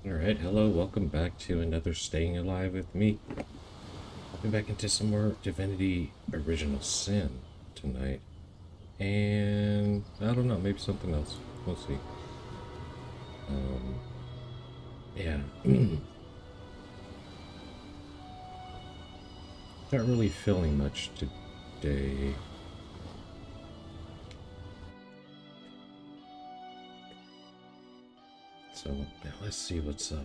Alright, hello, welcome back to another Staying Alive with me. Hopping back into some more Divinity Original Sin tonight. And I don't know, maybe something else. We'll see. Yeah. Not really feeling much today. So, yeah, let's see what's up.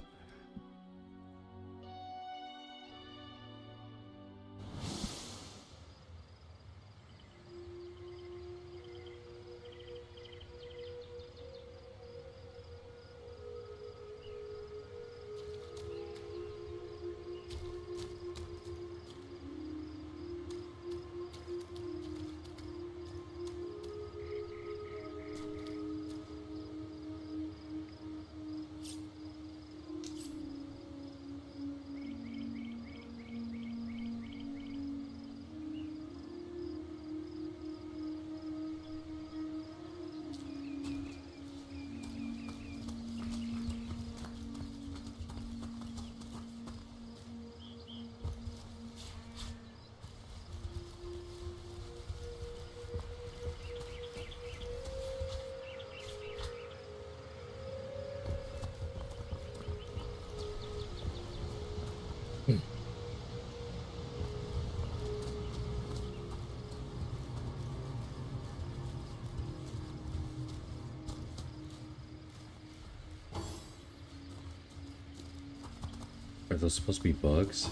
Are those supposed to be bugs?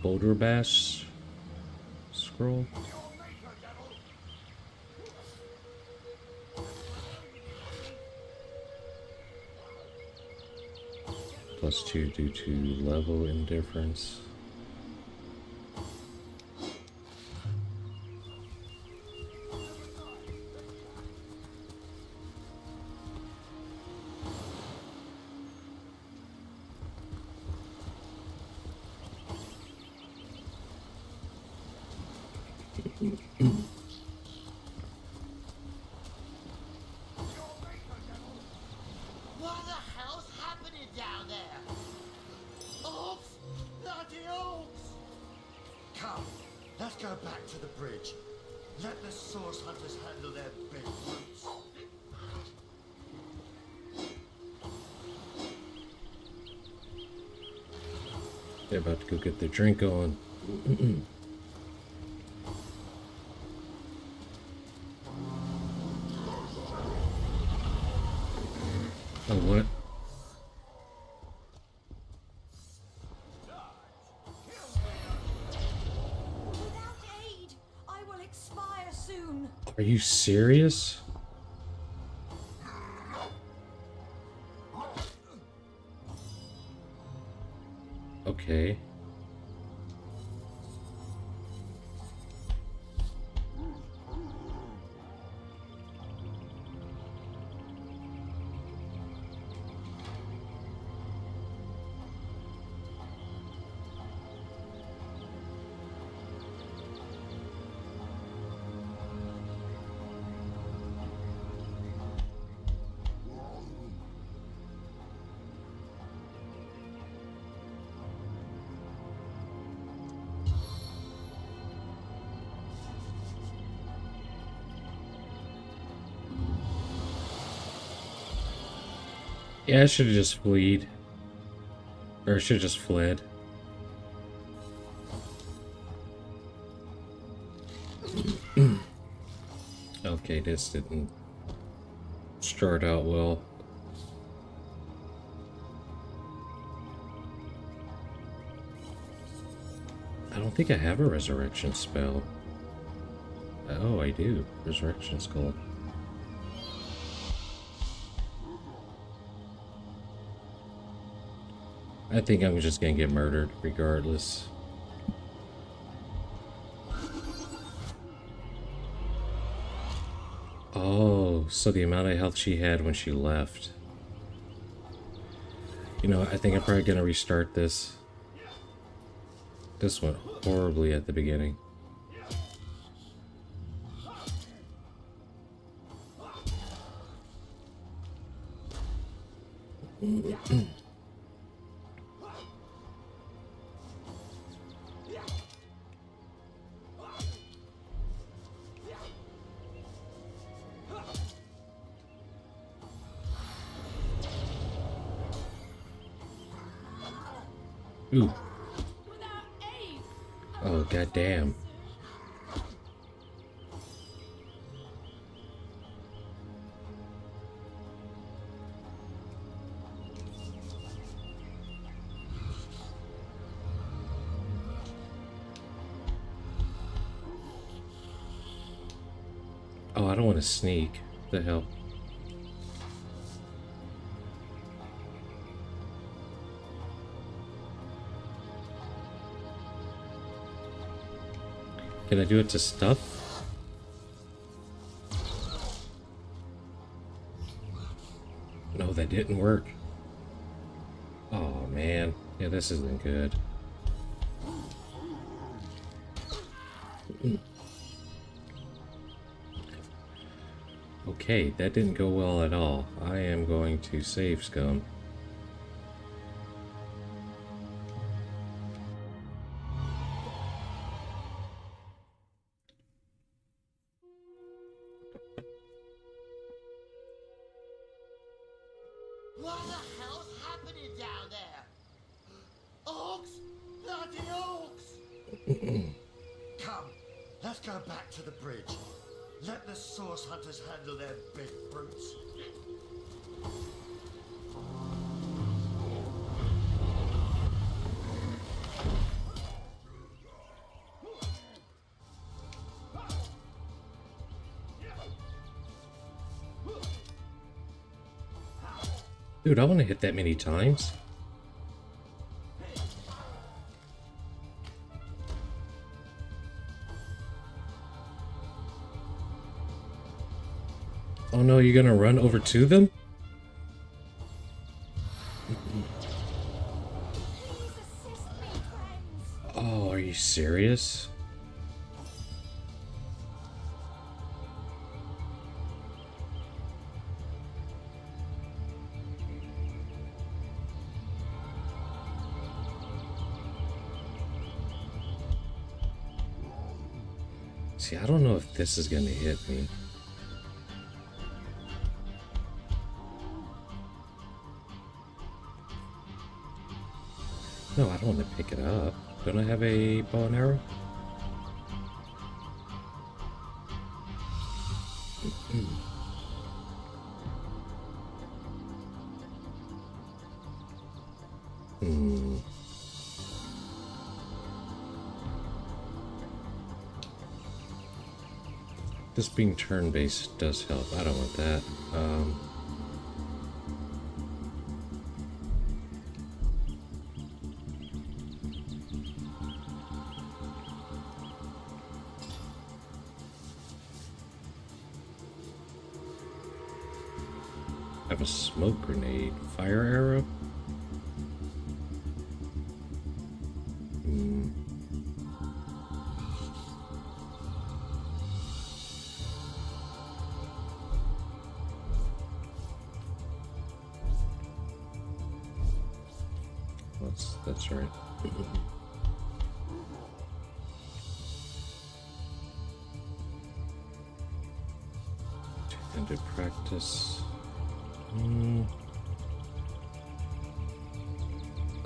Boulder bass scroll? +2 due to level indifference. What the hell's happening down there? Oaks! Bloody oaks! Come, let's go back to the bridge. Let the source hunters handle their big roots. They're about to go get their drink on. Oh, what? Without aid, I will expire soon. Are you serious? Okay. Yeah, I should have just fled. Or I should have just fled. Okay, this didn't start out well. I don't think I have a resurrection spell. Oh, I do. Resurrection skull. I think I'm just gonna get murdered regardless. Oh, so the amount of health she had when she left. You know, I think I'm probably gonna restart this. This went horribly at the beginning. Ooh. Without aid, Oh, goddamn. Oh, I don't want to sneak. The hell? Can I do it to stuff? No, that didn't work. Oh, man. Yeah, this isn't good. Okay, that didn't go well at all. I am going to save scum. What the hell's happening down there? Orcs! Bloody orcs! Come, let's go back to the bridge. Let the source hunters handle their big brutes. Dude, I want to hit that many times. Oh no, you're gonna run over to them? please assist me, friends. Oh, are you serious? See, I don't know if this is gonna hit me. No, I don't want to pick it up. Don't I have a bow and arrow? Hmm. This being turn-based does help. I don't want that. I have a smoke grenade. Fire arrow? Hmm. That's right. Two-handed practice. I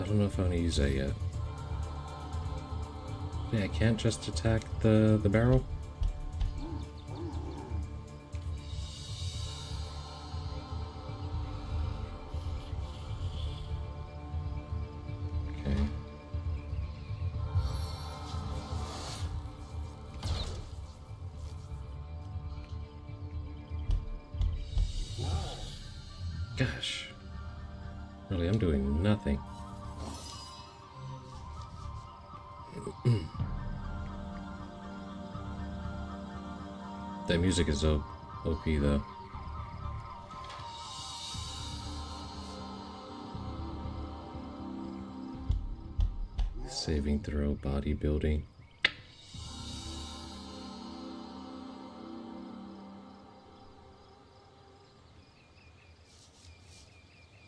don't know if I want to use that yet. Yeah, I can't just attack the barrel. Okay. Gosh. Really, I'm doing nothing. That music is OP though. Saving throw, bodybuilding.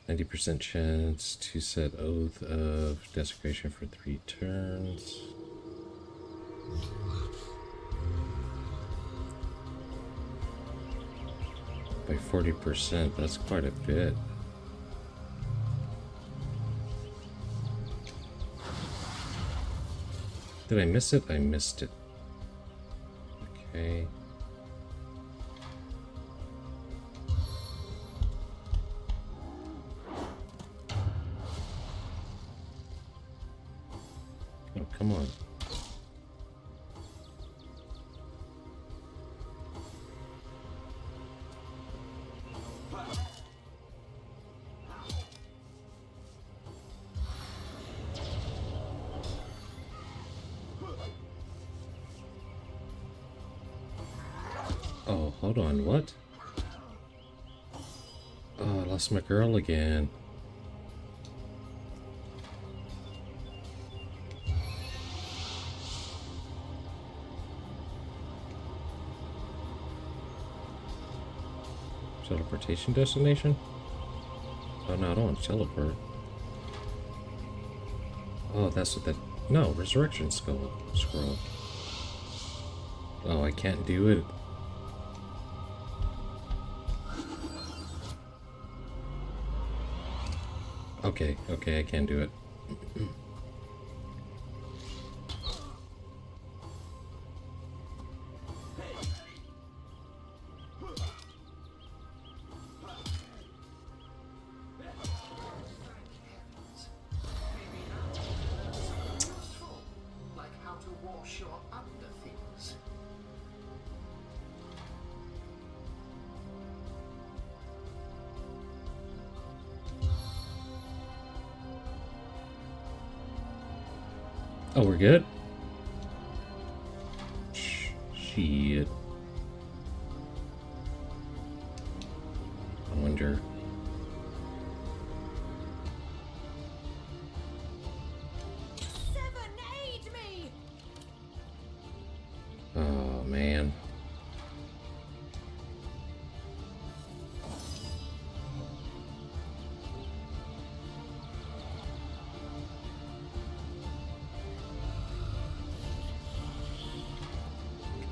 %90 chance to set Oath of Desecration for 3 turns. By 40%, that's quite a bit. Did I miss it? I missed it. Okay. Oh, come on. Oh, hold on, what? Oh, I lost my girl again. Teleportation destination? Oh no, I don't want to teleport. Oh, that's what that... No, resurrection scroll. Oh, I can't do it. Okay, I can do it. Like how to wash your underthings. Oh, we're good? Shit. I wonder... Serenade me! Oh, man.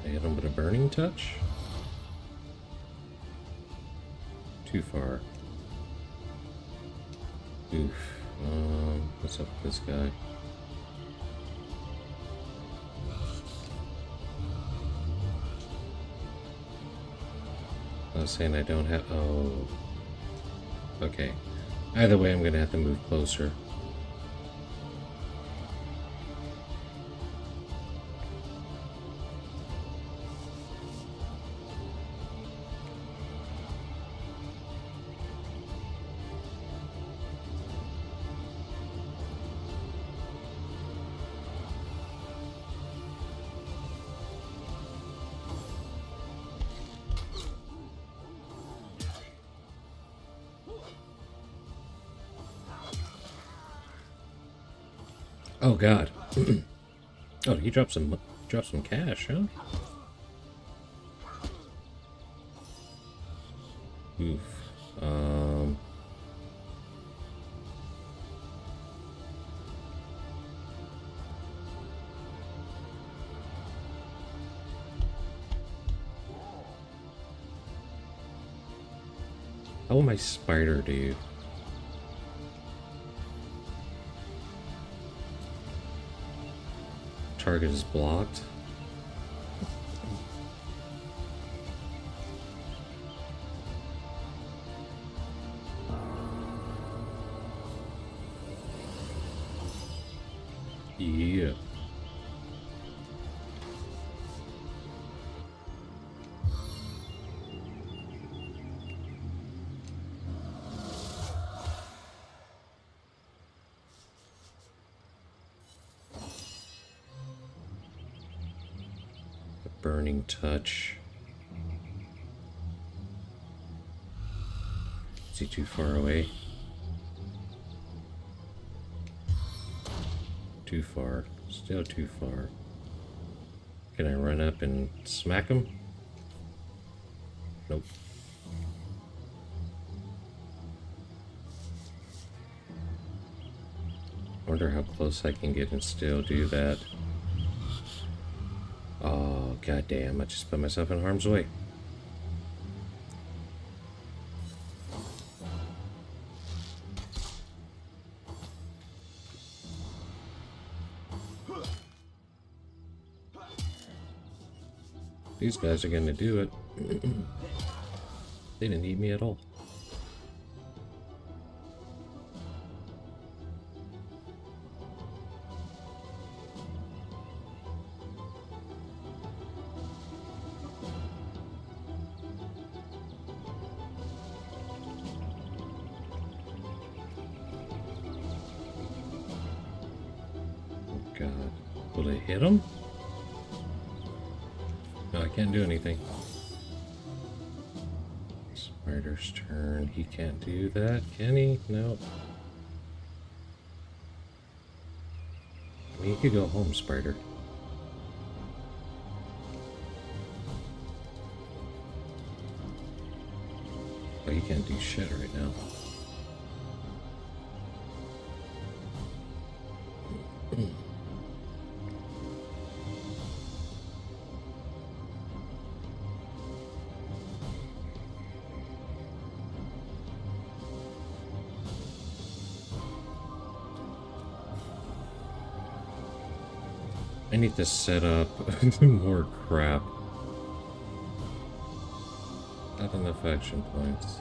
Can I hit him with a burning touch? Too far. Oof. What's up with this guy? I was saying I don't have... Oh. Okay. Either way, I'm gonna have to move closer. Oh God. Oh, he dropped some cash, huh? Oof. How will my spider do? Target is blocked. Yeah. The burning touch. Is he too far away? Too far. Still too far. Can I run up and smack him? Nope. Wonder how close I can get and still do that. Oh, goddamn, I just put myself in harm's way. These guys are gonna do it. They didn't eat me at all. God. Will it hit him? No, I can't do anything. Spider's turn. He can't do that, can he? No. I mean, you could go home, Spider. But he can't do shit right now. I need to set up more crap. Not enough action points.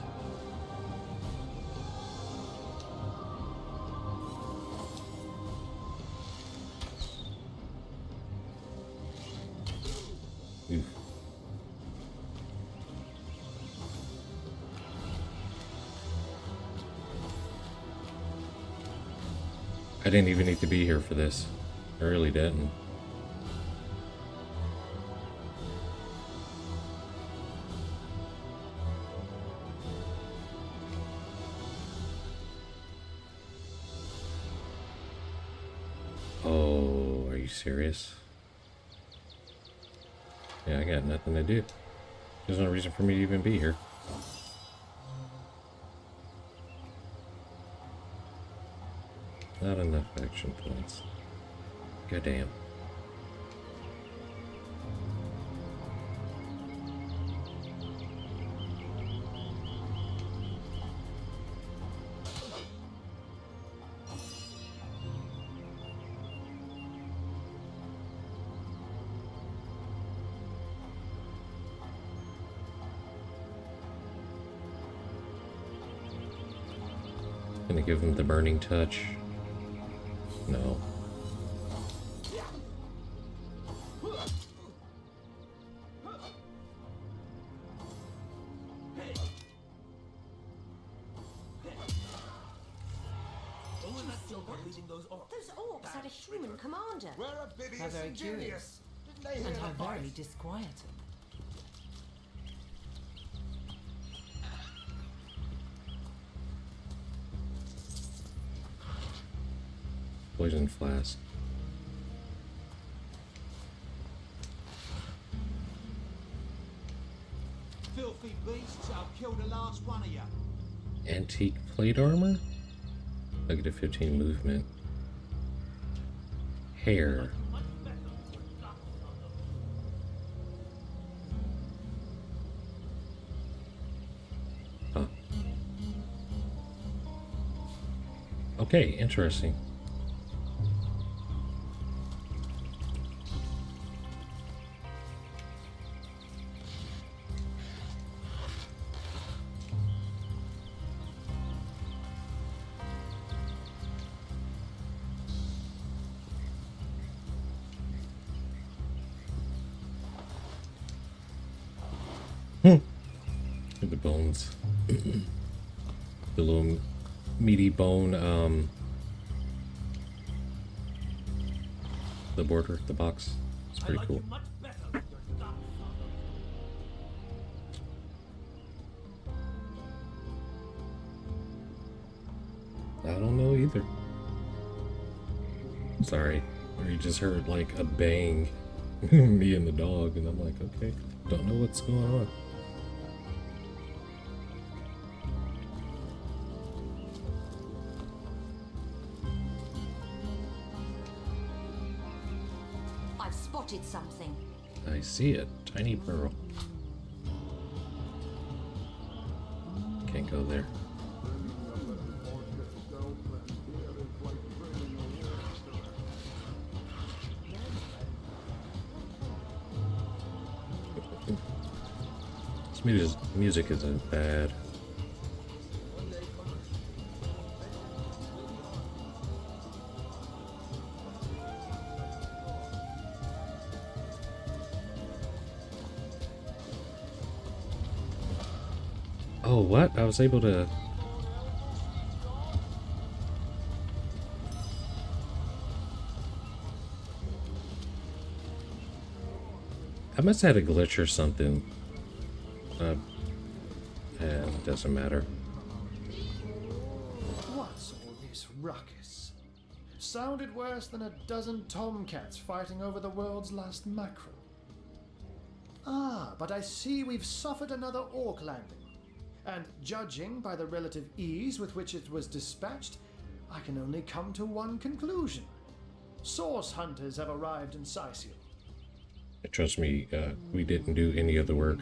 Oof. I didn't even need to be here for this. I really didn't. Oh, are you serious? Yeah, I got nothing to do. There's no reason for me to even be here. Not enough action points. Goddamn. Gonna give him the burning touch. No. Those orcs had a human commander. We're oblivious How very and curious. genius. Didn't they hear And the how very voice? disquieting. Poison flask. Filthy beasts, I'll kill the last one of you. Antique plate armor? Negative 15 movement. Hair. Huh. Okay, interesting. The bones. The little meaty bone, the border, the box. It's pretty I like cool. you much better with your dark I don't know either. Sorry. Or you just heard like a bang. Me and the dog, and I'm like, okay, don't know what's going on. I've spotted something. I see it. Tiny pearl. Can't go there. This music isn't bad. Oh, what? I was able to... I must have had a glitch or something. It doesn't matter. What's all this ruckus? Sounded worse than a dozen tomcats fighting over the world's last mackerel. Ah, but I see we've suffered another orc landing. And judging by the relative ease with which it was dispatched, I can only come to one conclusion. Source hunters have arrived in Cyseal. Trust me, we didn't do any of the work.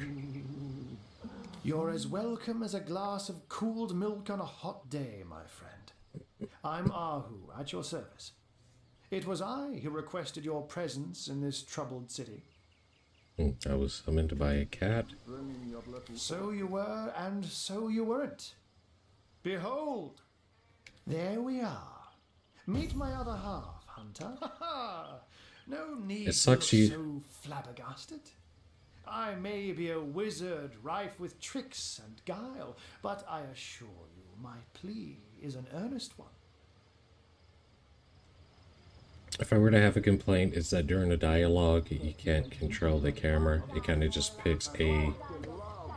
You're as welcome as a glass of cooled milk on a hot day, my friend. I'm Ahu, at your service. It was I who requested your presence in this troubled city. I was meant to buy a cat. So you were, and so you weren't. Behold, there we are. Meet my other half, Hunter. No need It sucks to look you- so flabbergasted. I may be a wizard rife with tricks and guile, but I assure you my plea is an earnest one. If I were to have a complaint, it's that during a dialogue, you can't control the camera. It kind of just picks a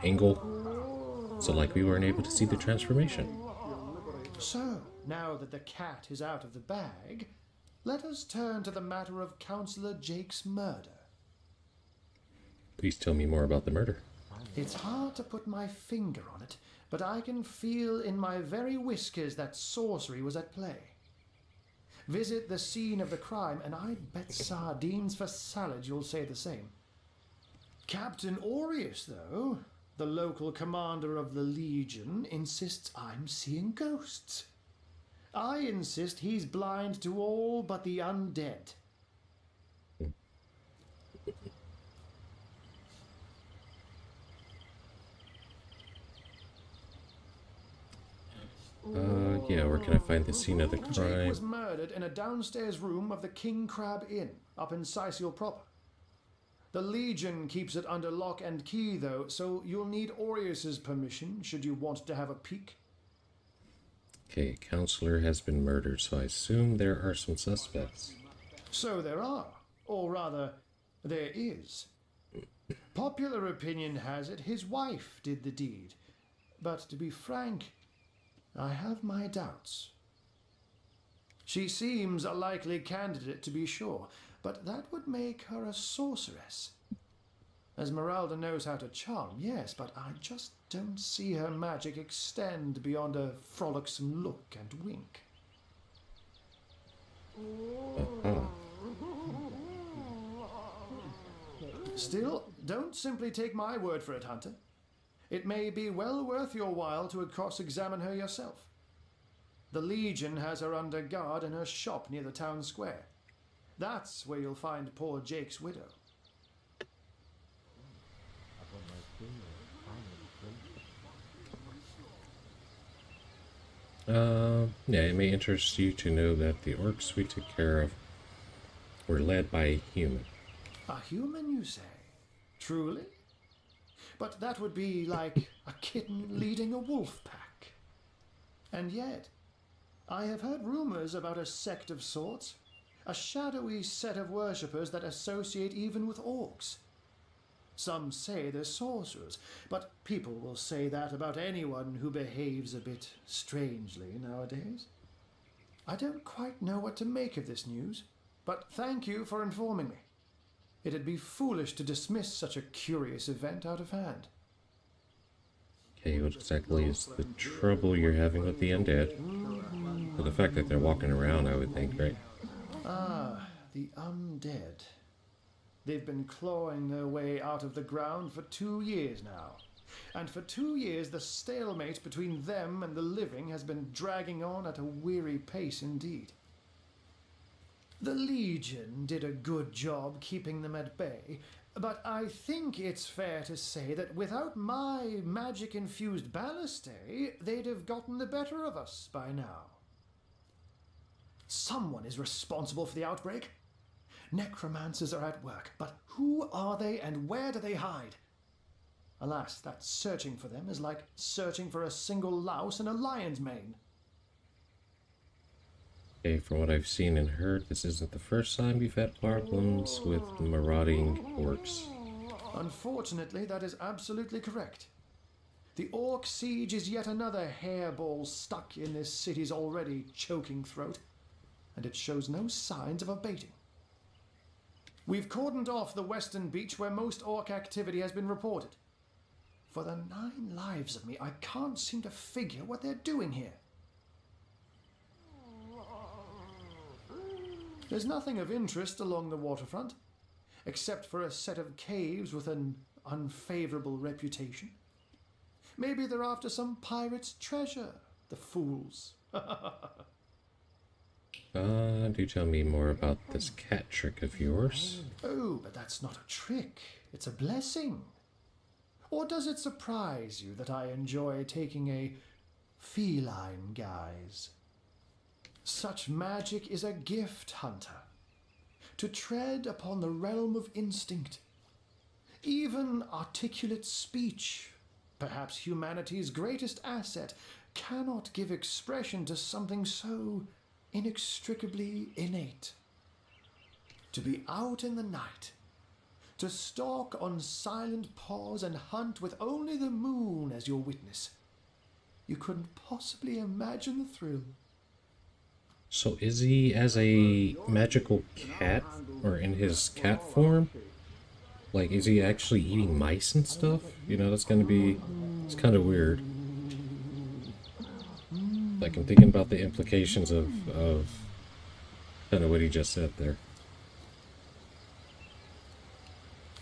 angle. So like we weren't able to see the transformation. So, now that the cat is out of the bag, let us turn to the matter of Councillor Jake's murder. Please tell me more about the murder. It's hard to put my finger on it, but I can feel in my very whiskers that sorcery was at play. Visit the scene of the crime, and I'd bet sardines for salad you'll say the same. Captain Aureus, though, the local commander of the Legion, insists I'm seeing ghosts. I insist he's blind to all but the undead. Yeah, where can I find the scene of the Jake crime? was murdered in a downstairs room of the King Crab Inn, up in Cyseal proper. The Legion keeps it under lock and key, though, so you'll need Aureus's permission should you want to have a peek. Okay, counselor has been murdered, so I assume there are some suspects. So there are, or rather, there is. Popular opinion has it his wife did the deed, but to be frank, I have my doubts. She seems a likely candidate, to be sure, but that would make her a sorceress. Esmeralda knows how to charm, yes, but I just don't see her magic extend beyond a frolicsome look and wink. Still, don't simply take my word for it, Hunter. It may be well worth your while to cross-examine her yourself. The Legion has her under guard in her shop near the town square. That's where you'll find poor Jake's widow. Yeah, it may interest you to know that the orcs we took care of were led by a human. A human, you say? Truly? But that would be like a kitten leading a wolf pack. And yet, I have heard rumors about a sect of sorts, a shadowy set of worshippers that associate even with orcs. Some say they're sorcerers, but people will say that about anyone who behaves a bit strangely nowadays. I don't quite know what to make of this news, but thank you for informing me. It'd be foolish to dismiss such a curious event out of hand. Okay, what exactly is the trouble you're having with the undead? Well, the fact that they're walking around, I would think, right? Ah, the undead. They've been clawing their way out of the ground for 2 years now. And for 2 years, the stalemate between them and the living has been dragging on at a weary pace indeed. The Legion did a good job keeping them at bay, but I think it's fair to say that without my magic-infused ballistae, they'd have gotten the better of us by now. Someone is responsible for the outbreak. Necromancers are at work, but who are they and where do they hide? Alas, that searching for them is like searching for a single louse in a lion's mane. Okay, from what I've seen and heard, this isn't the first time we've had problems with marauding orcs. Unfortunately, that is absolutely correct. The orc siege is yet another hairball stuck in this city's already choking throat, and it shows no signs of abating. We've cordoned off the western beach where most orc activity has been reported. For the 9 lives of me, I can't seem to figure what they're doing here. There's nothing of interest along the waterfront, except for a set of caves with an unfavorable reputation. Maybe they're after some pirate's treasure, the fools. Do tell me more about this cat trick of yours. Oh, but that's not a trick. It's a blessing. Or does it surprise you that I enjoy taking a feline guise? Such magic is a gift, Hunter. To tread upon the realm of instinct. Even articulate speech, perhaps humanity's greatest asset, cannot give expression to something so inextricably innate. To be out in the night, to stalk on silent paws and hunt with only the moon as your witness. You couldn't possibly imagine the thrill. So is he as a magical cat, or in his cat form? Like, is he actually eating mice and stuff? You know, that's gonna be, it's kind of weird. Like, I'm thinking about the implications of kind of what he just said there.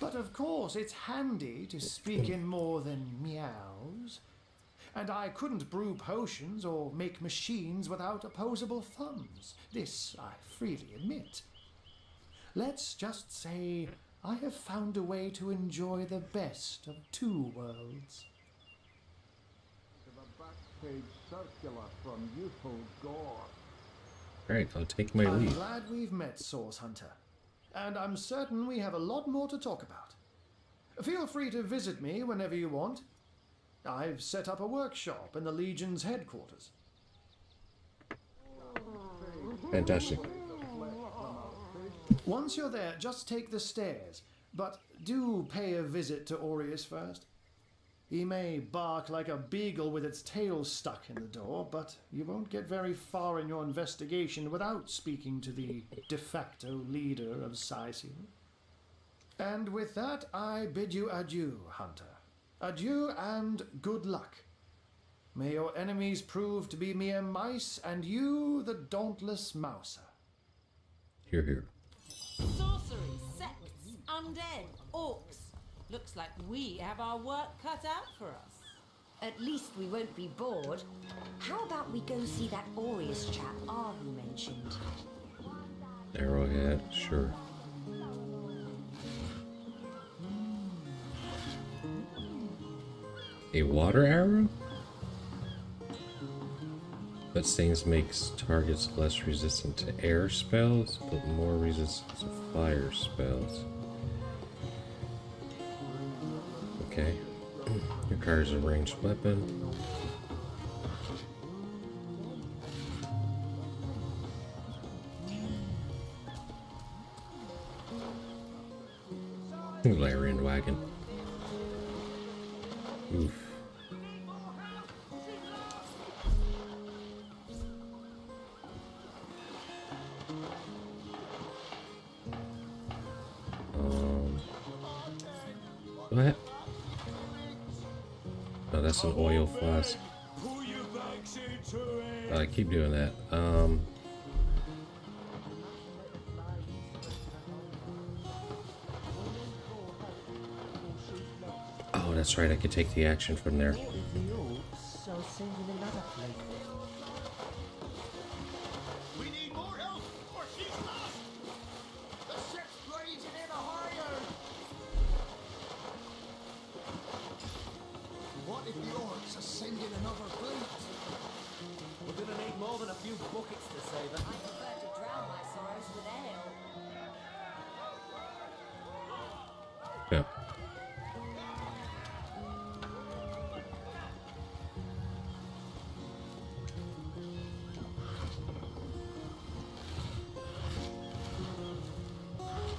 But of course, it's handy to speak in more than meows. And I couldn't brew potions or make machines without opposable thumbs. This I freely admit. Let's just say I have found a way to enjoy the best of 2 worlds. Alright, I'll take my I'm leave. glad we've met, Source Hunter. And I'm certain we have a lot more to talk about. Feel free to visit me whenever you want. I've set up a workshop in the Legion's headquarters. Fantastic. Once you're there, just take the stairs. But do pay a visit to Aureus first. He may bark like a beagle with its tail stuck in the door, but you won't get very far in your investigation without speaking to the de facto leader of Cyseal. And with that, I bid you adieu, Hunter. Adieu and good luck. May your enemies prove to be mere mice, and you the dauntless mouser. Hear, hear. Sorcery, sects, undead, orcs. Looks like we have our work cut out for us. At least we won't be bored. How about we go see that Aureus chap Ahu mentioned? Arrowhead, sure. A water arrow? That stings makes targets less resistant to air spells, but more resistant to fire spells. Okay. Requires a ranged weapon. Larian wagon. Oof. What? Oh, that's an oil flask. I keep doing that. Oh, that's right. I could take the action from there. We need more help, or she's lost. buckets to save her. I prefer to drown my sorrows with ale. Yeah.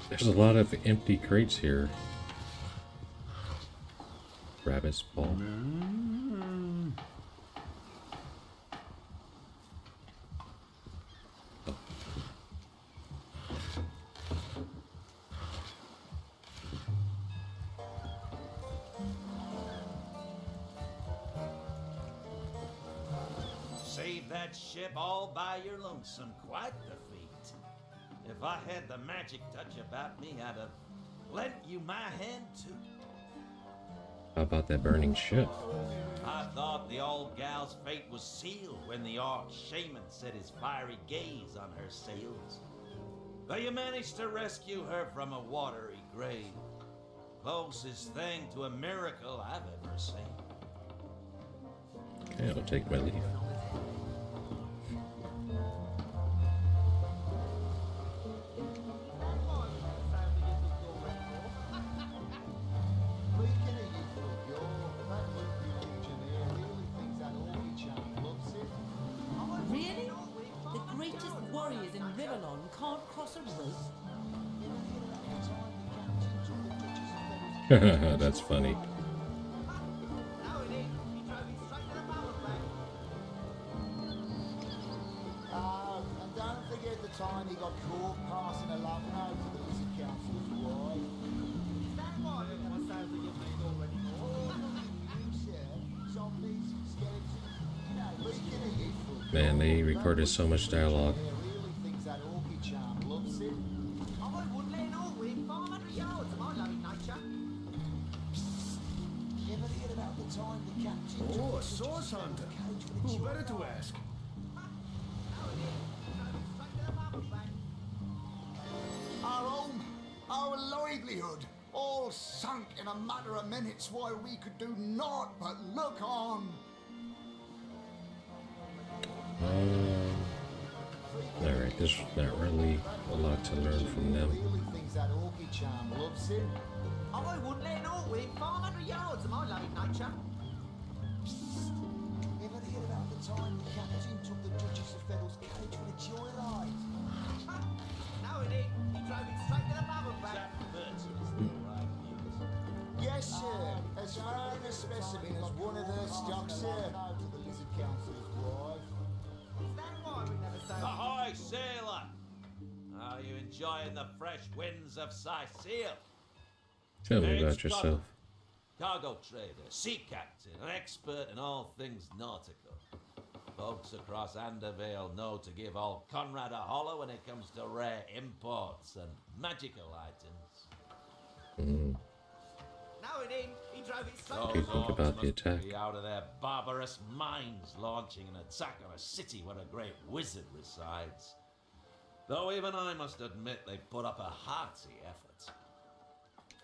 There's a lot of empty crates here. Rabbit's paw. Save that ship all by your lonesome. Quite the feat. If I had the magic touch about me, I'd have lent you my hand too. How about that burning ship? I thought the old gal's fate was sealed when the orc shaman set his fiery gaze on her sails. But you managed to rescue her from a watery grave. Closest thing to a miracle I've ever seen. Okay, I'll take my leave. Really? The greatest warriors in Riverlon can't cross a road? That's funny. And don't forget the time he got caught passing a love note to the Lizard Council's wife. Zombies, skeletons, speaking of you, Man, they recorded so much dialogue. really thinks that orchid charm loves it. I wouldn't let no win 500 yards of my loving nature. You ever hear about the time the captain Oh, a source hunter. Who better to ask? Our home, our livelihood, all sunk in a matter of minutes while we could do naught but look on. Alright, there's not really a lot to learn from them. Really thinks that orchid charm loves it. I wouldn't let no win 500 yards of my loving nature. You ever hear about the time the captain took the Duchess of Federal's carriage for a joyride? No, it ain't. He drove it straight to the bubble back. Jack Burton is the right news. Yes, sir. As fine a specimen as one of their stock, sir. To the Lizard Council's wife. Is that why we never say? Ahoy, sailor! Are you enjoying the fresh winds of Cyseal? Tell me Name's about yourself. Cargo trader, sea captain, an expert in all things nautical. Folks across Andervale know to give old Conrad a holler when it comes to rare imports and magical items. No, it ain't. He drove it straight. What do you think about the attack? Be out of their barbarous minds launching an attack on a city where a great wizard resides. Though even I must admit they put up a hearty effort.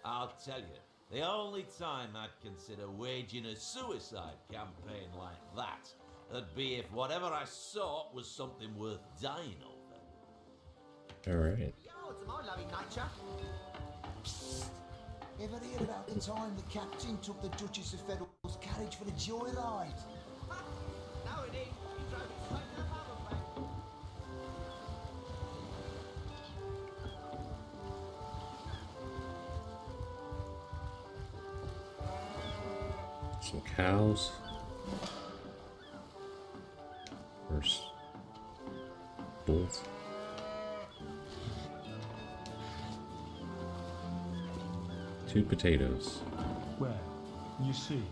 I'll tell you, the only time I'd consider waging a suicide campaign like that would be if whatever I sought was something worth dying over. Alright. Yards of my loving nature. Ever hear about the time the captain took the Duchess of Federal's carriage for a joyride? No, it ain't. He drove it straight to the bubble back. Some cows. First. Bulls. Two potatoes. Well, you see,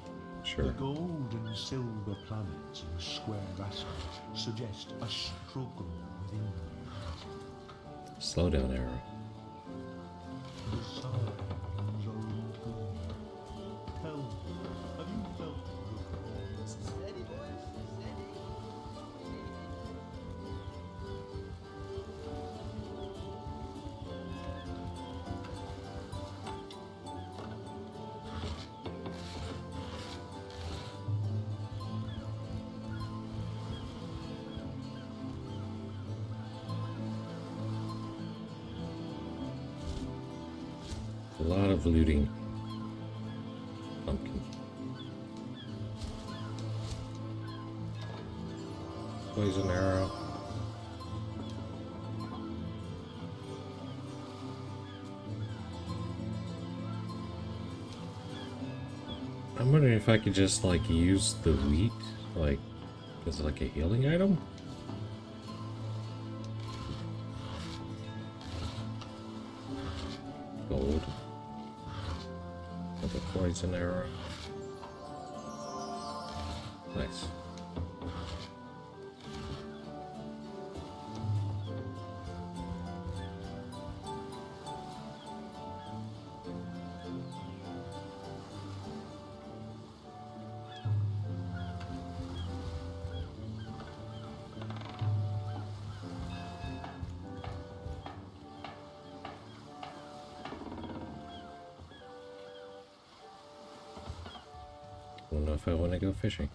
Sure. the gold and silver planets in square aspect suggest a struggle within you. Slow down, Arrow. The signs are open. Tell me, have you felt the Steady, boys. Steady. lot of looting. Pumpkin. Poison arrow. I'm wondering if I could just like use the wheat like as like a healing item. Gold. With a poison arrow. Nice. I don't know if I want to go fishing.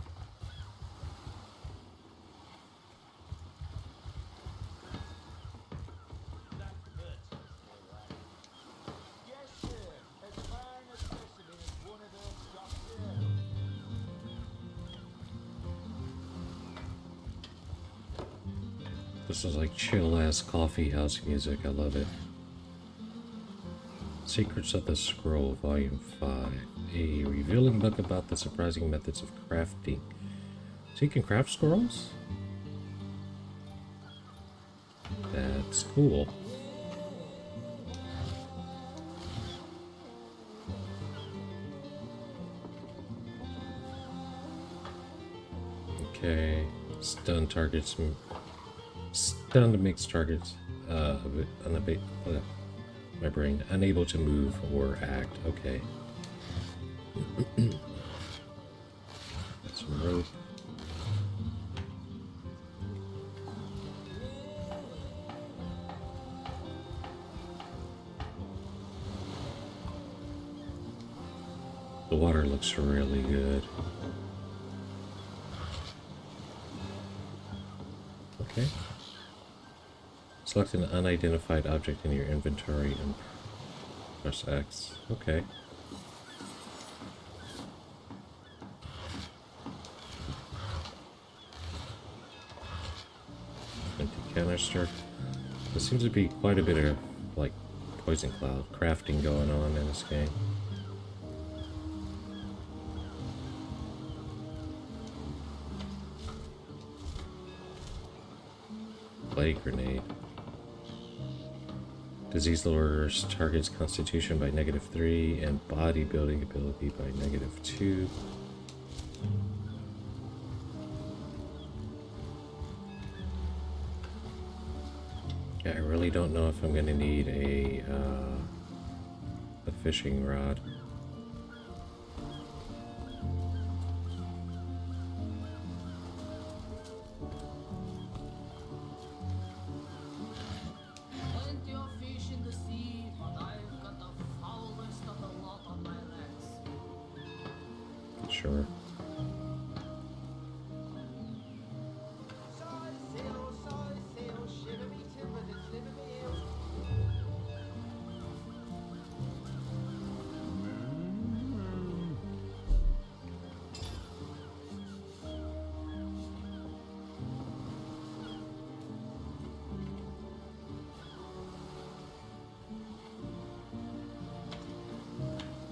This is like chill ass coffee house music. I love it. Secrets of the Scroll, Volume 5. A revealing book about the surprising methods of crafting. So you can craft scrolls? That's cool. Okay. Stun targets. Stun makes targets. My brain. Unable to move or act. Okay. Got some rope. The water looks really good. Okay. Select an unidentified object in your inventory and press X. Okay. Empty canister. There seems to be quite a bit of, like, poison cloud crafting going on in this game. Plague grenade. Disease lowers target's constitution by -3 and bodybuilding ability by -2. Yeah, I really don't know if I'm gonna need a fishing rod. Sure.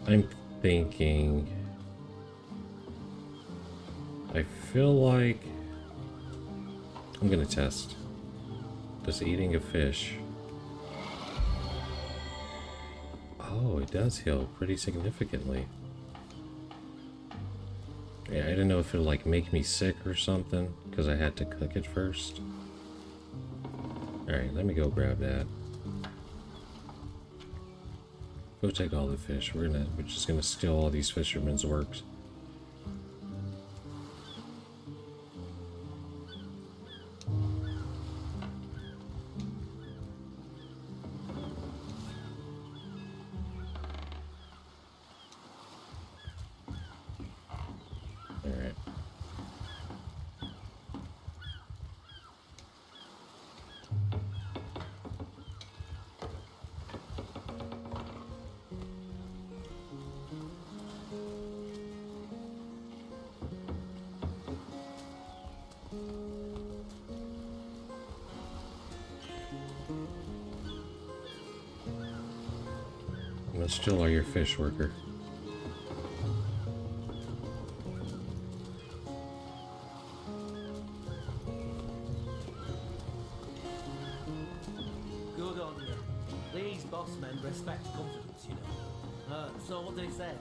I'm thinking... I feel like I'm gonna test. Does eating a fish... Oh, it does heal pretty significantly. Yeah, I didn't know if it'll like make me sick or something, because I had to cook it first. Alright, let me go grab that. Go take all the fish. We're just gonna steal all these fishermen's works. Alright. still are your fish worker. Good on you. These boss men respect confidence, you know. So what did he say?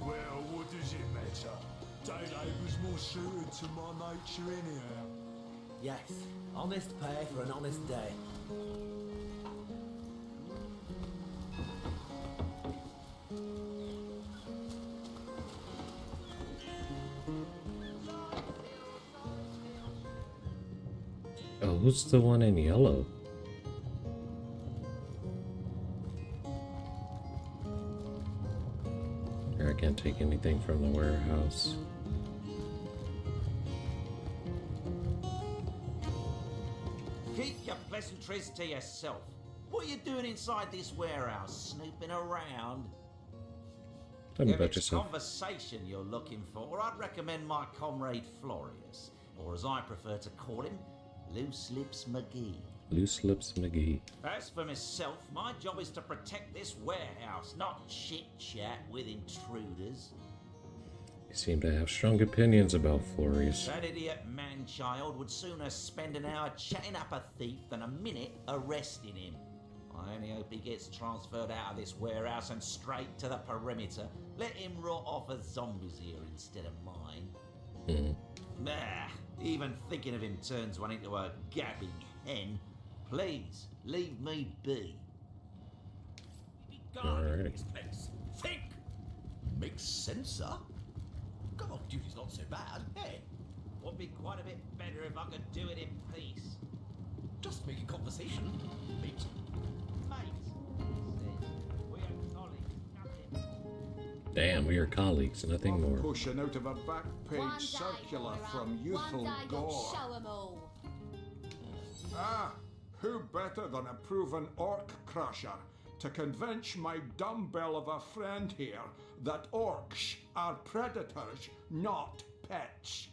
Well, what does it matter? Daylight was more suited to my nature anyhow. Yes, honest pay for an honest day. Oh, who's the one in yellow? Here, I can't take anything from the warehouse. Keep your pleasantries to yourself. What are you doing inside this warehouse? Snooping around? Tell me If about it's yourself. conversation you're looking for, I'd recommend my comrade Florius, or as I prefer to call him, Loose Lips McGee. Loose Lips McGee. As for myself, my job is to protect this warehouse, not chit-chat with intruders. You seem to have strong opinions about Florius. That idiot man-child would sooner spend an hour chatting up a thief than a minute arresting him. I only hope he gets transferred out of this warehouse and straight to the perimeter. Let him rot off as zombies here instead of mine. Nah, even thinking of him turns one into a gabbing hen. Please, leave me be. Be guarding Alrighty. this place. Think! Makes sense, sir. Got off duty's not so bad, eh? Would be quite a bit better if I could do it in peace. Just making conversation, mate. Mate, says, we are colleagues, nothing. Damn, we are colleagues, nothing more. Pushing out of a back page circular from Youthful Gore. Show 'em all. Ah, who better than a proven orc crusher to convince my dumbbell of a friend here that orcs are predators, not pets?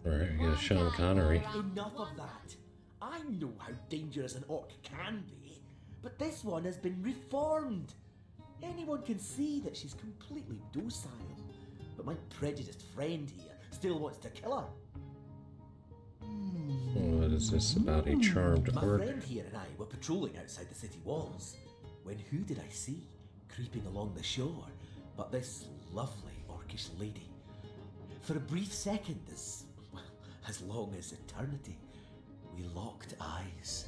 Alright, we got Sean Connery. Enough of that. I know how dangerous an orc can be, but this one has been reformed. Anyone can see that she's completely docile, but my prejudiced friend here still wants to kill her. What is this about a charmed My orc? friend here and I were patrolling outside the city walls, when who did I see creeping along the shore but this lovely orcish lady? For a brief second, as long as eternity, we locked eyes.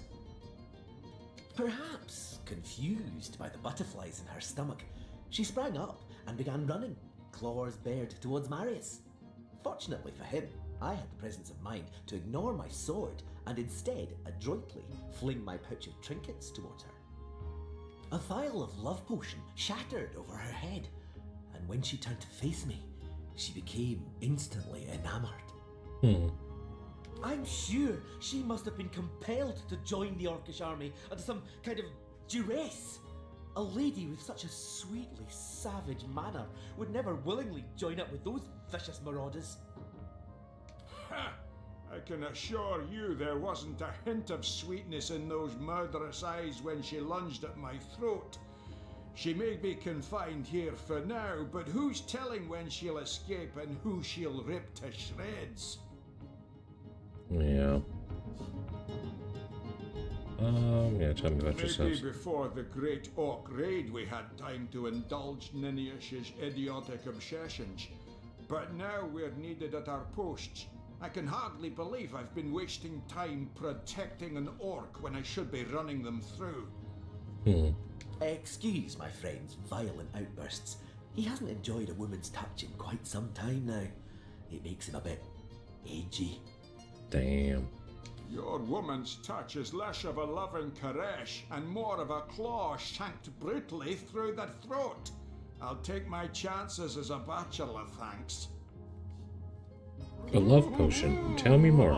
Perhaps confused by the butterflies in her stomach, she sprang up and began running, claws bared towards Marius. Fortunately for him, I had the presence of mind to ignore my sword and instead adroitly fling my pouch of trinkets towards her. A vial of love potion shattered over her head, and when she turned to face me, she became instantly enamored. I'm sure she must have been compelled to join the Orcish army under some kind of duress. A lady with such a sweetly savage manner would never willingly join up with those vicious marauders. Ha! I can assure you there wasn't a hint of sweetness in those murderous eyes when she lunged at my throat. She may be confined here for now, but who's telling when she'll escape and who she'll rip to shreds? Yeah. Yeah, tell me about Maybe yourselves. before the Great Orc Raid we had time to indulge Niniush's idiotic obsessions. But now we're needed at our posts. I can hardly believe I've been wasting time protecting an orc when I should be running them through. Excuse my friend's violent outbursts. He hasn't enjoyed a woman's touch in quite some time now. It makes him a bit edgy. Damn. Your woman's touch is less of a loving caress and more of a claw shanked brutally through the throat. I'll take my chances as a bachelor, thanks. A love potion. Tell me more.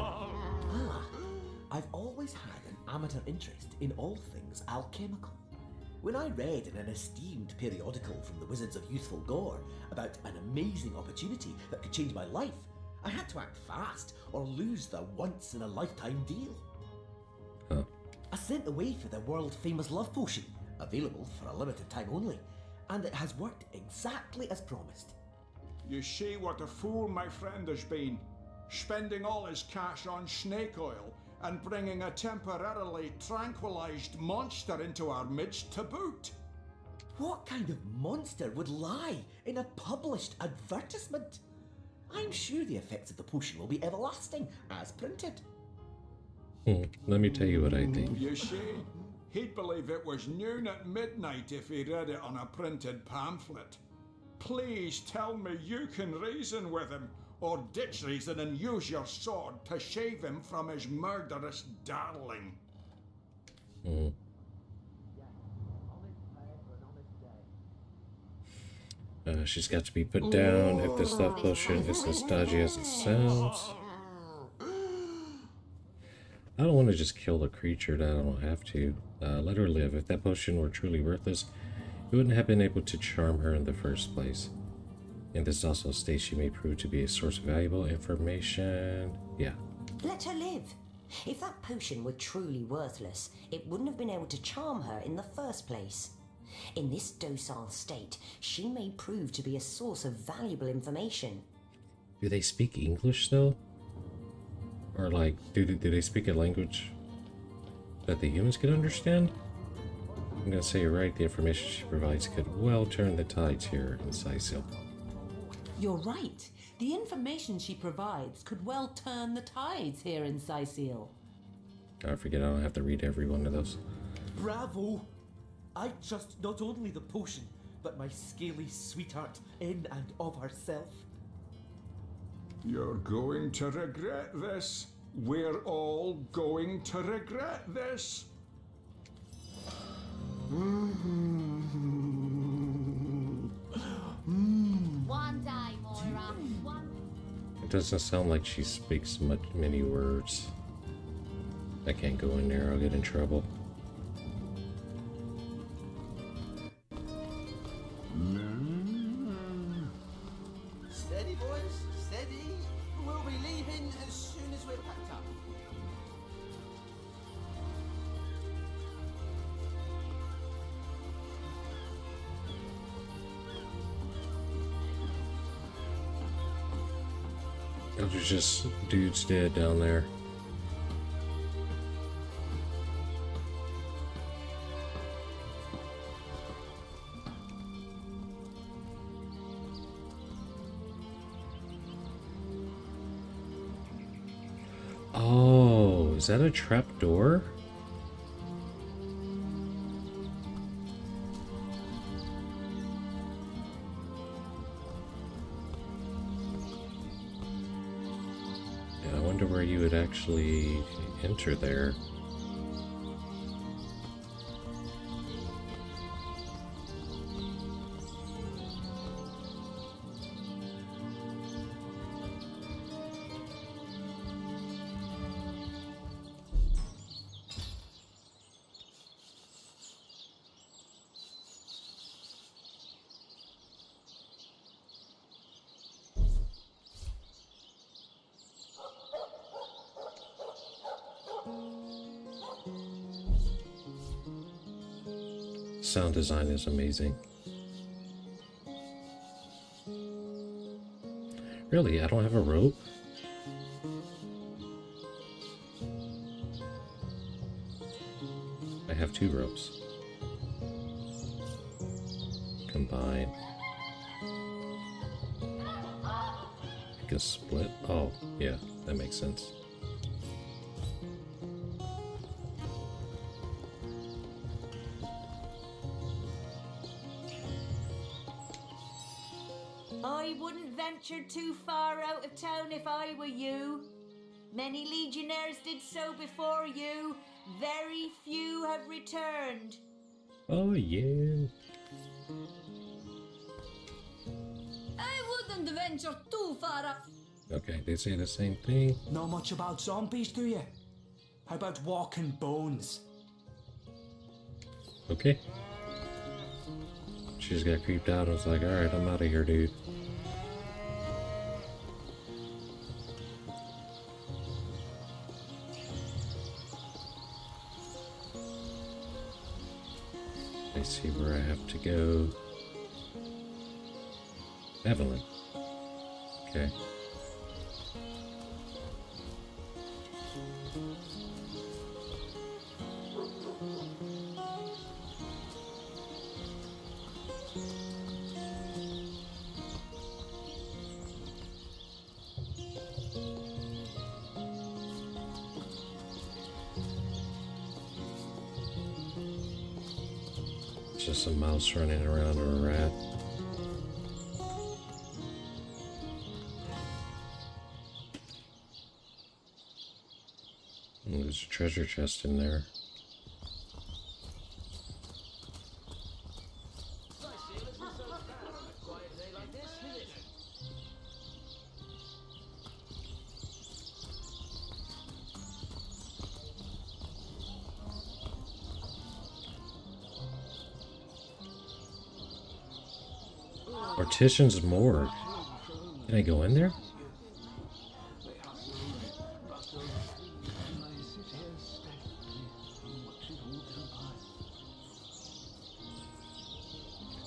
I've always had an amateur interest in all things alchemical. When I read in an esteemed periodical from the Wizards of Youthful Gore about an amazing opportunity that could change my life, I had to act fast or lose the once-in-a-lifetime deal. Huh. I sent away for the world-famous love potion, available for a limited time only, and it has worked exactly as promised. You see what a fool my friend has been, spending all his cash on snake oil and bringing a temporarily tranquilized monster into our midst to boot. What kind of monster would lie in a published advertisement? I'm sure the effects of the potion will be everlasting, as printed. Let me tell you what I think. You see, he'd believe it was noon at midnight if he read it on a printed pamphlet. Please tell me you can reason with him, or ditch reason and use your sword to shave him from his murderous darling. She's got to be put down if this love potion is as dodgy as it sounds. I don't want to just kill the creature that I don't have to. Let her live. If that potion were truly worthless, it wouldn't have been able to charm her in the first place. And this also states she may prove to be a source of valuable information. Yeah. Let her live. If that potion were truly worthless, it wouldn't have been able to charm her in the first place. In this docile state, she may prove to be a source of valuable information. Do they speak English though? Or like, do they speak a language that the humans can understand? I'm gonna say you're right, the information she provides could well turn the tides here in Cyseal. You're right. The information she provides could well turn the tides here in Cyseal. I forget I don't have to read every one of those. Bravo! I trust not only the potion, but my scaly sweetheart in and of herself. You're going to regret this. We're all going to regret this. One day, Moira. It doesn't sound like she speaks many words. I can't go in there, I'll get in trouble. Steady, boys, steady. We'll be leaving as soon as we're packed up. Oh, there's just dudes dead down there. Oh, is that a trap door? Yeah, I wonder where you would actually enter there. Sound design is amazing. Really, I don't have a rope? I have 2 ropes. Combine. I can split? Oh, yeah, that makes sense. I wouldn't venture too far out of town if I were you. Many legionnaires did so before you. Very few have returned. Oh, yeah. I wouldn't venture too far up. Okay, they say the same thing. Know much about zombies, do you? How about walking bones? Okay. She just got creeped out and was like, alright, I'm out of here, dude. see where I have to go. Evelyn. Okay. Just a mouse running around or a rat. And there's a treasure chest in there. Mortician's morgue. Can I go in there?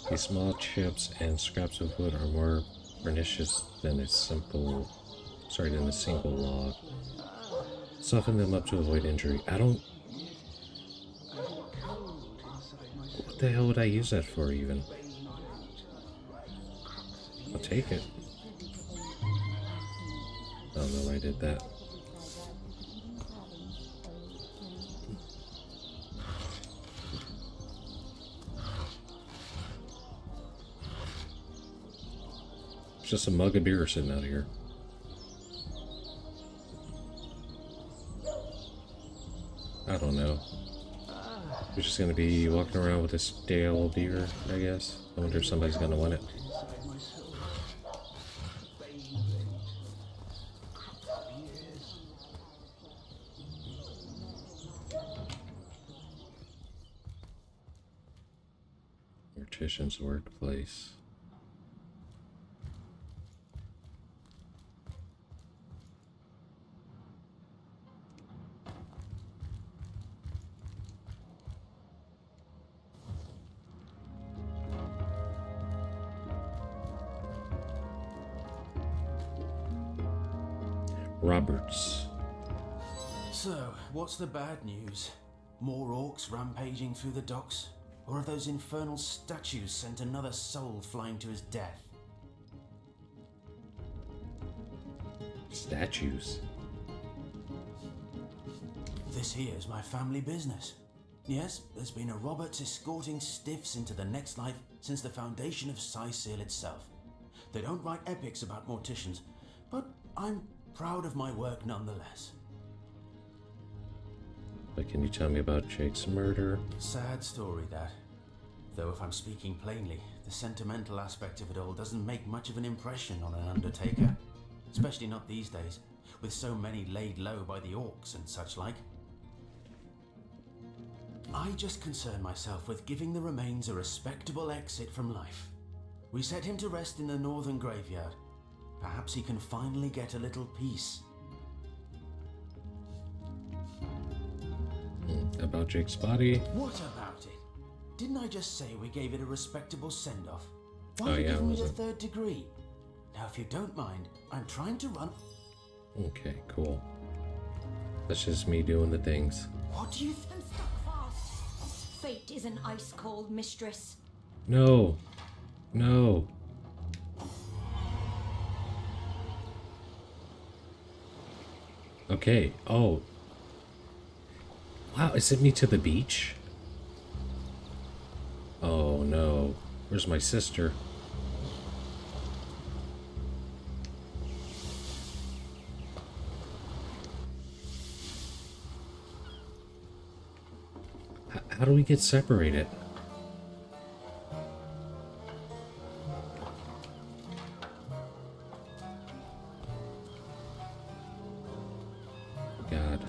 These small chips and scraps of wood are more pernicious than a single log. Soften them up to avoid injury. What the hell would I use that for even? I'll take it. Oh no, I did that. It's just a mug of beer sitting out here. I don't know. We're just gonna be walking around with a stale beer, I guess. I wonder if somebody's gonna want it. Mortician's workplace. Roberts. So, what's the bad news? More orcs rampaging through the docks? Or have those infernal statues sent another soul flying to his death? Statues? This here is my family business. Yes, there's been a Roberts escorting stiffs into the next life since the foundation of Cyseal itself. They don't write epics about morticians, but I'm proud of my work nonetheless. But can you tell me about Jake's murder? Sad story, that. Though if I'm speaking plainly, the sentimental aspect of it all doesn't make much of an impression on an undertaker. Especially not these days, with so many laid low by the orcs and such like. I just concern myself with giving the remains a respectable exit from life. We set him to rest in the northern graveyard. Perhaps he can finally get a little peace. About Jake's body? What about it? Didn't I just say we gave it a respectable send-off? Why Oh, are you yeah, giving me was the it? third degree? Now, if you don't mind, I'm trying to run... Okay, cool. That's just me doing the things. What do you think? And stuck fast. Fate is an ice-cold mistress. No. No. Okay. Oh. Wow, it sent me to the beach? Oh no. Where's my sister? How do we get separated? God.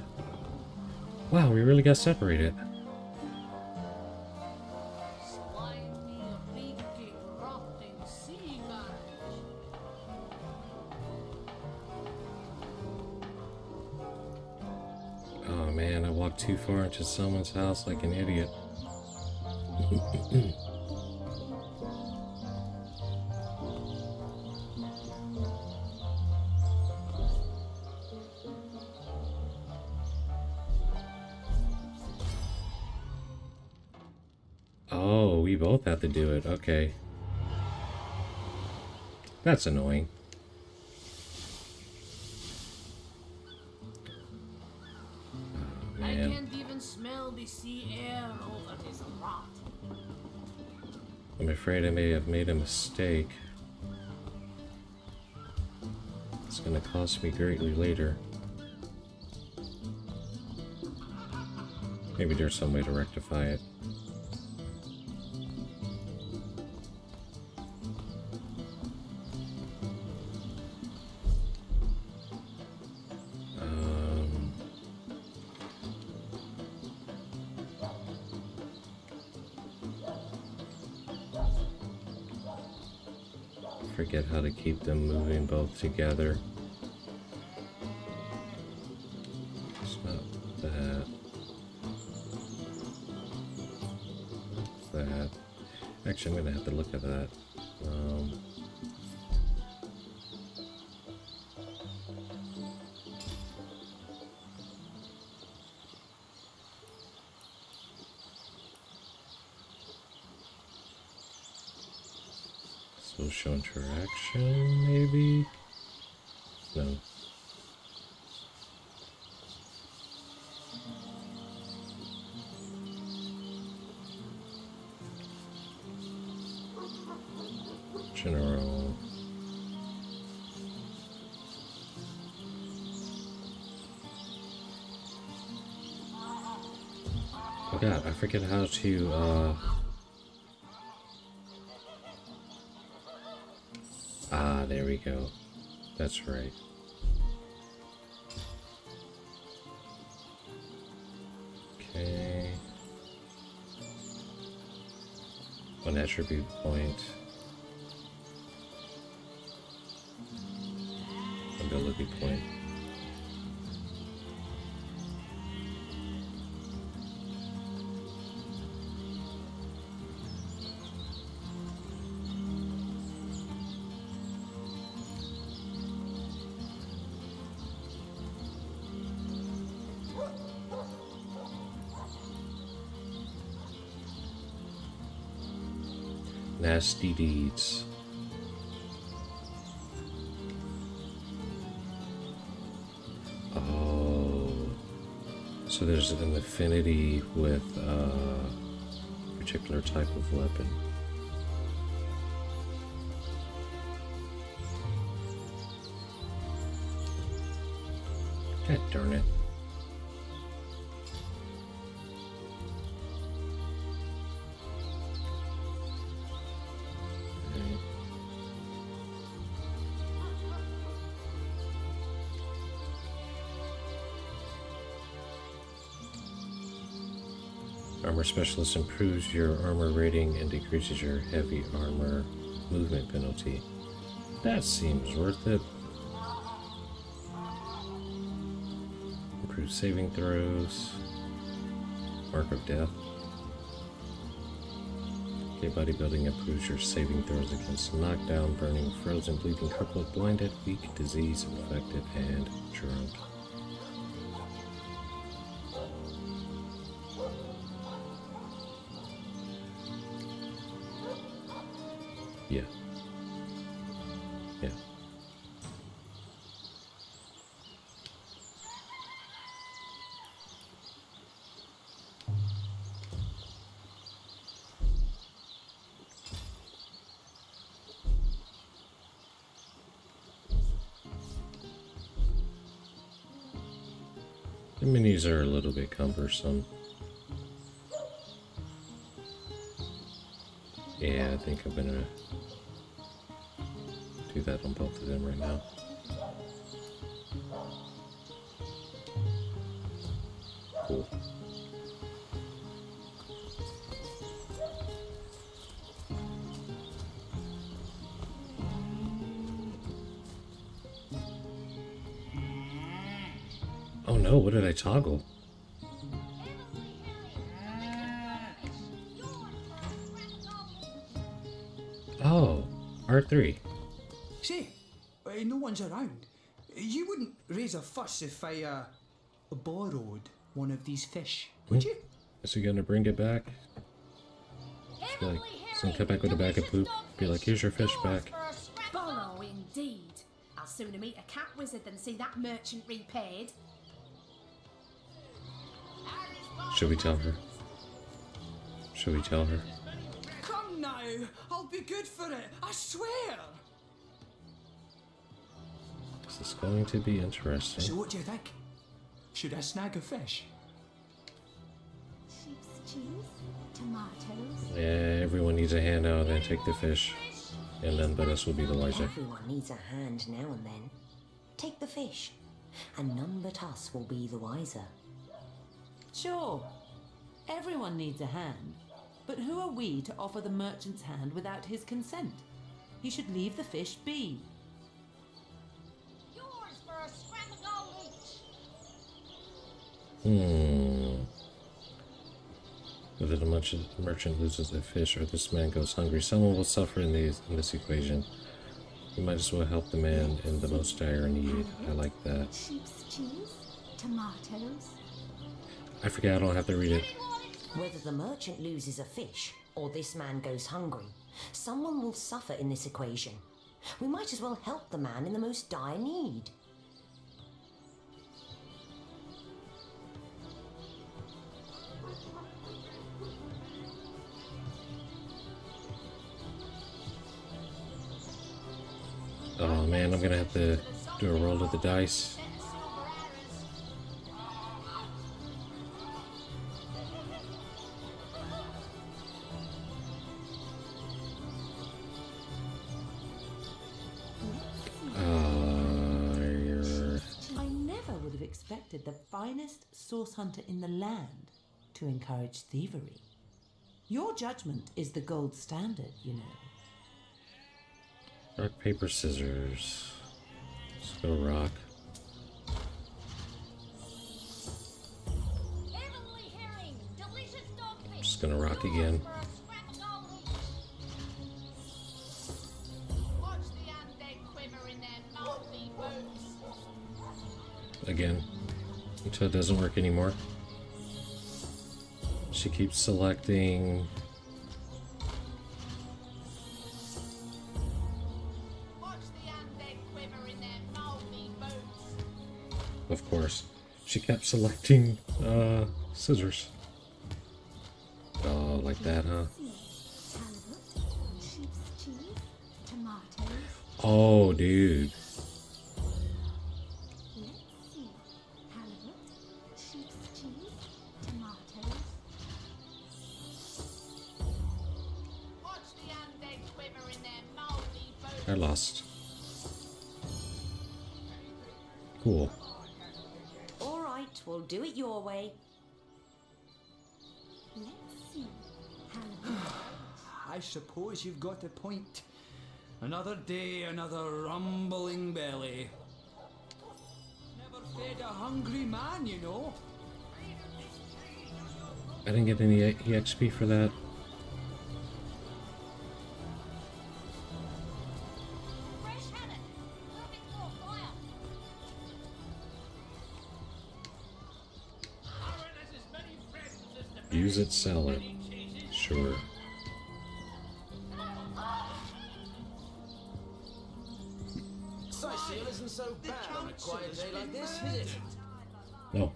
Wow, we really got separated. Oh man, I walked too far into someone's house like an idiot. Oh, we both have to do it. Okay. That's annoying. Oh, I man. can't even smell the sea air over this rot. I'm afraid I may have made a mistake. It's gonna cost me greatly later. Maybe there's some way to rectify it. Forget how to keep them moving both together. It's not that. It's that. Actually, I'm gonna have to look at that. Social interaction, maybe? No. General. Oh god, I forget how to, Ah, there we go. That's right. Okay. One attribute point. Ability point. Nasty deeds. Oh, so there's an affinity with a particular type of weapon. God darn it. Armor Specialist improves your armor rating and decreases your heavy armor movement penalty. That seems worth it. Improves saving throws. Mark of Death. Okay, bodybuilding improves your saving throws against knockdown, burning, frozen, bleeding, crippled, blinded, weak, disease, infected, and drunk. Yeah. Yeah. The menus are a little bit cumbersome. Yeah, I think I'm gonna do that on both of them right now. Cool. Oh no, what did I toggle? R3. Say, no one's around. You wouldn't raise a fuss if I, borrowed one of these fish, would you? Is he gonna bring it back? Be like, he's gonna come back with a bag of poop. Be like, here's your fish back. Borrow indeed. I'll sooner meet a cat wizard than see that merchant repaid. Should we tell her? Should we tell her? Come now, I'll be good for it, I swear. This is going to be interesting. So what do you think? Should I snag a fish? Sheep's cheese, tomatoes. Yeah, everyone needs a hand now, then take the fish. And none but us will be the wiser. Everyone needs a hand now and then. Take the fish, and none but us will be the wiser. Sure, everyone needs a hand, but who are we to offer the merchant's hand without his consent? He should leave the fish be. Yours for a scrap of gold each. Whether the merchant loses a fish or this man goes hungry, someone will suffer in this equation. We might as well help the man in the most dire need. I like that. Sheep's cheese, tomatoes. I forget, I don't have to read it. Whether the merchant loses a fish or this man goes hungry, someone will suffer in this equation. We might as well help the man in the most dire need. Oh man, I'm gonna have to do a roll of the dice. I never would have expected the finest source hunter in the land to encourage thievery. Your judgment is the gold standard, you know. Rock, paper, scissors. Let's go rock. Heavenly herring, delicious dogfish. Just gonna rock again. For a scrap of gold each. Watch the undead quiver in their moldy boots. Again. Until it doesn't work anymore. She keeps selecting. Of course. She kept selecting scissors. Oh, like that, huh? Sheep's cheese, tomatoes. Oh, dude. Let's see. Halibut, sheep's cheese, tomatoes. Watch the undead quiver in their moldy boots. I lost. Cool. All right, we'll do it your way. Let's see. Halibut. I suppose you've got a point. Another day, another rumbling belly. Never fed a hungry man, you know. I didn't get any EXP for that. Fresh haddock. Perfect for a fire. Use it, sell it. Sure. Cyseal isn't so bad on a quiet day like this, is it? No.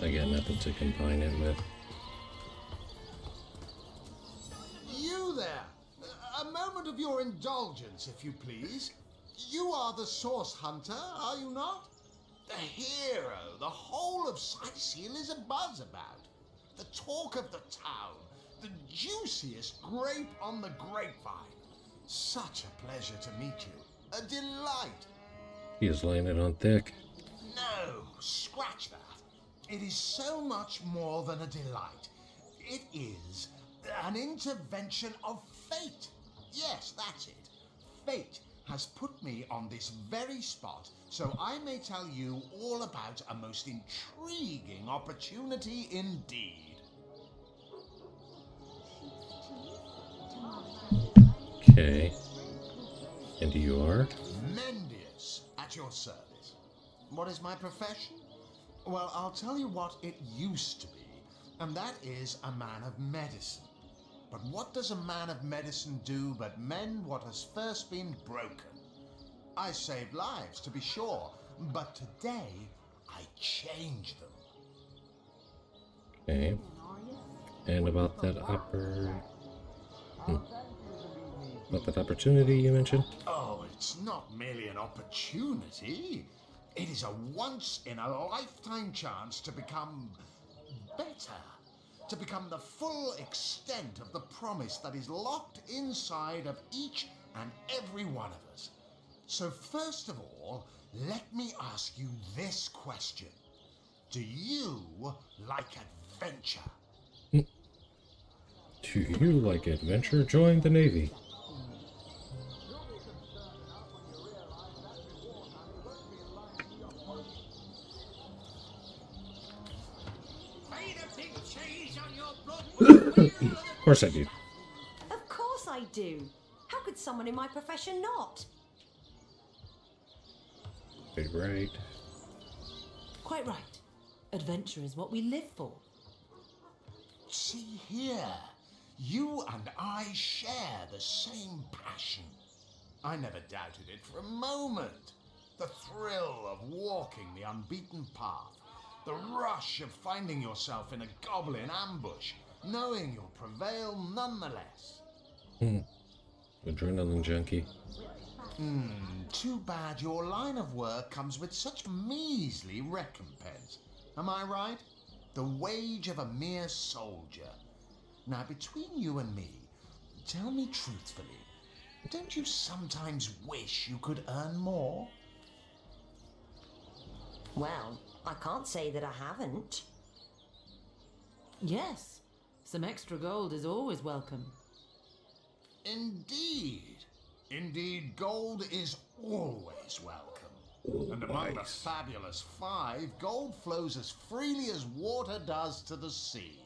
Again, nothing to combine it with. You there! A moment of your indulgence, if you please. You are the source hunter, are you not? The hero the whole of Cyseal is abuzz about. The talk of the town. The juiciest grape on the grapevine. Such a pleasure to meet you. A delight. He is laying it on thick. No, scratch that. It is so much more than a delight. It is an intervention of fate. Yes, that's it. Fate has put me on this very spot so I may tell you all about a most intriguing opportunity indeed. Okay. And you are? Mendius, at your service. What is my profession? Well, I'll tell you what it used to be, and that is a man of medicine. But what does a man of medicine do but mend what has first been broken? I save lives, to be sure, but today I change them. Okay. And about that about that opportunity you mentioned? Oh, it's not merely an opportunity. It is a once-in-a-lifetime chance to become better. To become the full extent of the promise that is locked inside of each and every one of us. So first of all, let me ask you this question. Do you like adventure? Do you like adventure? Join the Navy. Of course I do. Of course I do. How could someone in my profession not? Very right. Quite right. Adventure is what we live for. See here, you and I share the same passion. I never doubted it for a moment. The thrill of walking the unbeaten path, the rush of finding yourself in a goblin ambush, knowing you'll prevail nonetheless. Adrenaline junkie. Too bad your line of work comes with such measly recompense. Am I right? The wage of a mere soldier. Now, between you and me, tell me truthfully, don't you sometimes wish you could earn more? Well, I can't say that I haven't. Yes, some extra gold is always welcome. Indeed. Indeed, gold is always welcome. And among the fabulous five, gold flows as freely as water does to the sea.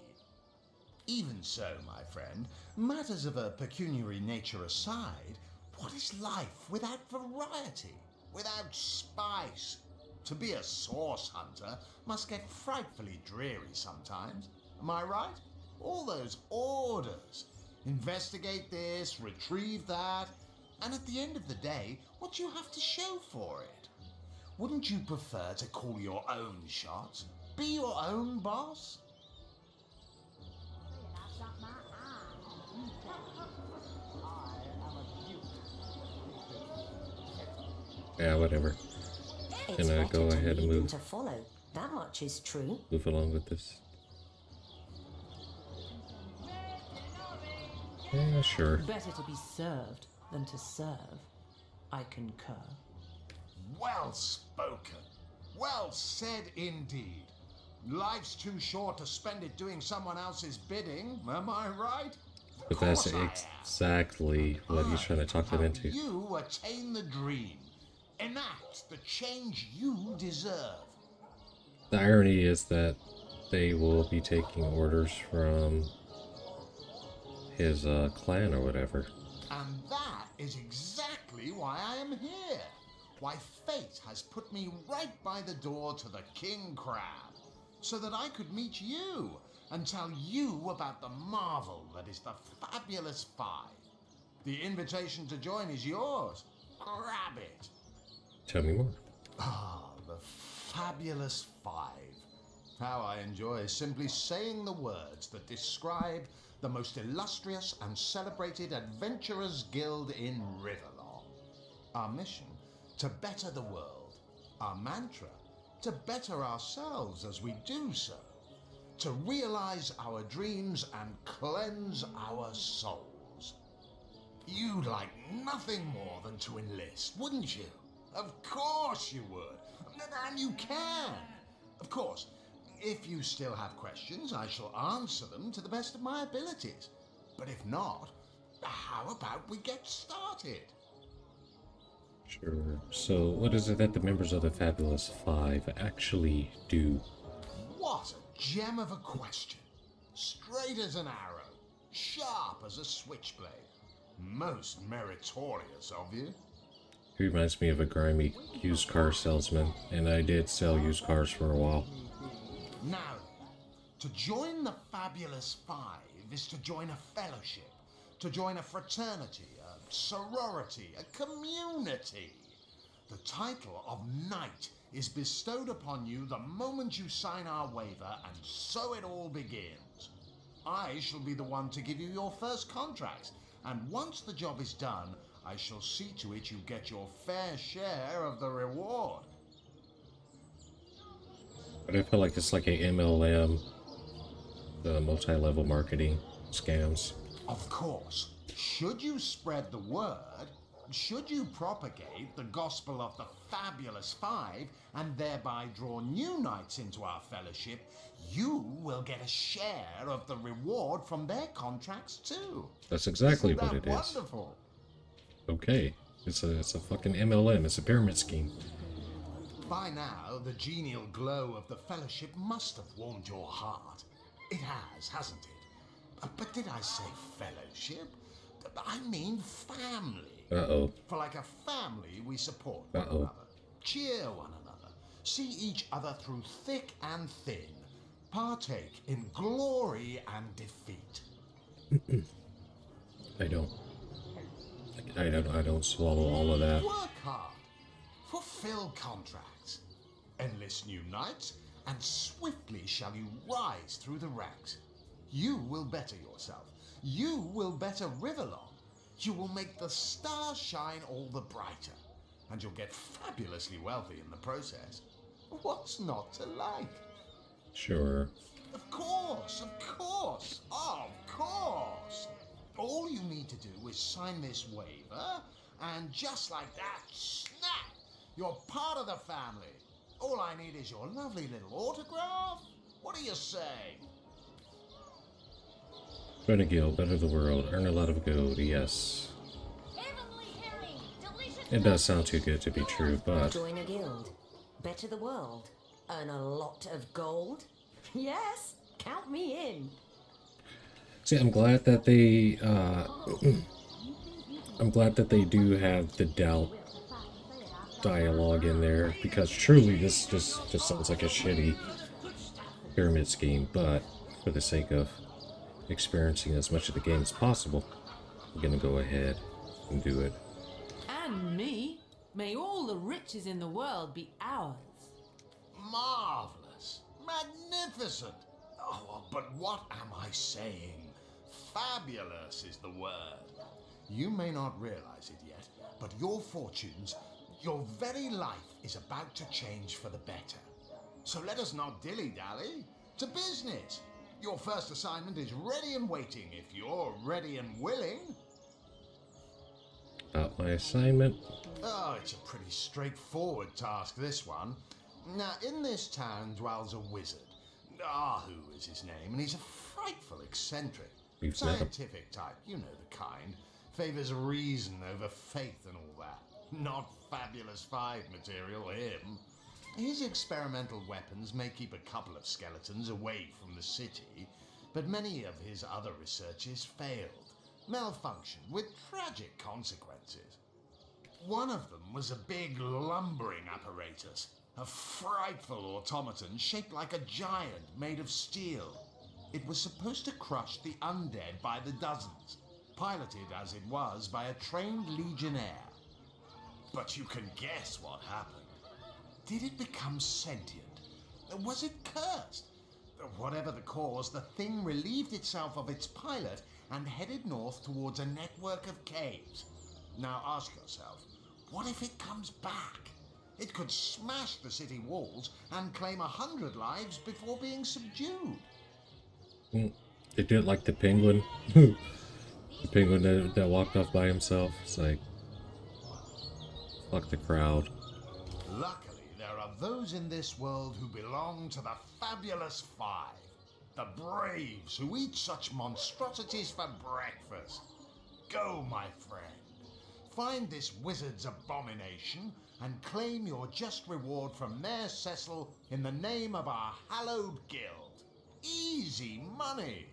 Even so, my friend, matters of a pecuniary nature aside, what is life without variety, without spice? To be a source hunter must get frightfully dreary sometimes. Am I right? All those orders. Investigate this, retrieve that, and at the end of the day, what do you have to show for it? Wouldn't you prefer to call your own shots? Be your own boss? Yeah, whatever. It's Can I better go to ahead and lead than move? to follow. That much is true. Move along with this? Yeah, sure. Better to be served than to serve. I concur. Well spoken. Well said indeed. Life's too short to spend it doing someone else's bidding, am I right? But that's exactly what he's trying to talk them into. You attain the dream. Enact the change you deserve. The irony is that they will be taking orders from his clan or whatever. And that is exactly why I am here. Why fate has put me right by the door to the King Crab, so that I could meet you and tell you about the marvel that is the Fabulous Five. The invitation to join is yours. Grab it. Tell me more. Ah, the Fabulous Five. How I enjoy simply saying the words that describe the most illustrious and celebrated adventurers' guild in Riverlong. Our mission, to better the world. Our mantra, to better ourselves as we do so. To realize our dreams and cleanse our souls. You'd like nothing more than to enlist, wouldn't you? Of course you would. And you can. Of course, if you still have questions, I shall answer them to the best of my abilities. But if not, how about we get started? Sure. So, what is it that the members of the Fabulous Five actually do? What a gem of a question. Straight as an arrow, sharp as a switchblade. Most meritorious of you. He reminds me of a grimy used car salesman, and I did sell used cars for a while. Now, to join the Fabulous Five is to join a fellowship, to join a fraternity, a sorority, a community. The title of Knight is bestowed upon you the moment you sign our waiver, and so it all begins. I shall be the one to give you your first contracts, and once the job is done, I shall see to it you get your fair share of the reward. But I feel like it's like a MLM, the multi-level marketing scams. Of course, should you spread the word, should you propagate the gospel of the Fabulous Five and thereby draw new knights into our fellowship, you will get a share of the reward from their contracts too. That's exactly Isn't what that it is. Wonderful. Okay, it's a fucking MLM. It's a pyramid scheme. By now, the genial glow of the fellowship must have warmed your heart. It has, hasn't it? But did I say fellowship? I mean family. Uh-oh. For like a family, we support one another, cheer one another, see each other through thick and thin, partake in glory and defeat. I don't swallow all of that. Work hard, fulfill contracts, enlist new knights, and swiftly shall you rise through the ranks. You will better yourself. You will better Riverlong. You will make the stars shine all the brighter, and you'll get fabulously wealthy in the process. What's not to like? Sure. Of course, of course, of course. All you need to do is sign this waiver, and just like that, snap! You're part of the family. All I need is your lovely little autograph. What do you say? Join a guild, better the world, earn a lot of gold, yes. It does sound too good to be true, but... Join a guild, better the world, earn a lot of gold? Yes, count me in. See, I'm glad that they, I'm glad that they do have the doubt dialogue in there, because truly this just sounds like a shitty pyramid scheme, but for the sake of experiencing as much of the game as possible, I'm gonna go ahead and do it. And me. May all the riches in the world be ours. Marvelous. Magnificent. Oh, but what am I saying? Fabulous is the word. You may not realize it yet, but your fortunes, your very life is about to change for the better. So let us not dilly-dally. To business. Your first assignment is ready and waiting if you're ready and willing. About my assignment. Oh, it's a pretty straightforward task, this one. Now, in this town dwells a wizard. Ahu is his name, and he's a frightful eccentric. We've met him. Scientific type, you know the kind. Favors reason over faith and all that. Not Fabulous Five material, him. His experimental weapons may keep a couple of skeletons away from the city, but many of his other researches failed, malfunctioned with tragic consequences. One of them was a big lumbering apparatus, a frightful automaton shaped like a giant made of steel. It was supposed to crush the undead by the dozens, piloted as it was by a trained legionnaire. But you can guess what happened. Did it become sentient? Was it cursed? Whatever the cause, the thing relieved itself of its pilot and headed north towards a network of caves. Now ask yourself, what if it comes back? It could smash the city walls and claim 100 lives before being subdued. It did like the penguin. The penguin that walked off by himself. It's like, fuck the crowd. Luckily, there are those in this world who belong to the Fabulous Five. The braves who eat such monstrosities for breakfast. Go, my friend. find this wizard's abomination and claim your just reward from Mayor Cecil in the name of our hallowed guild. Easy money.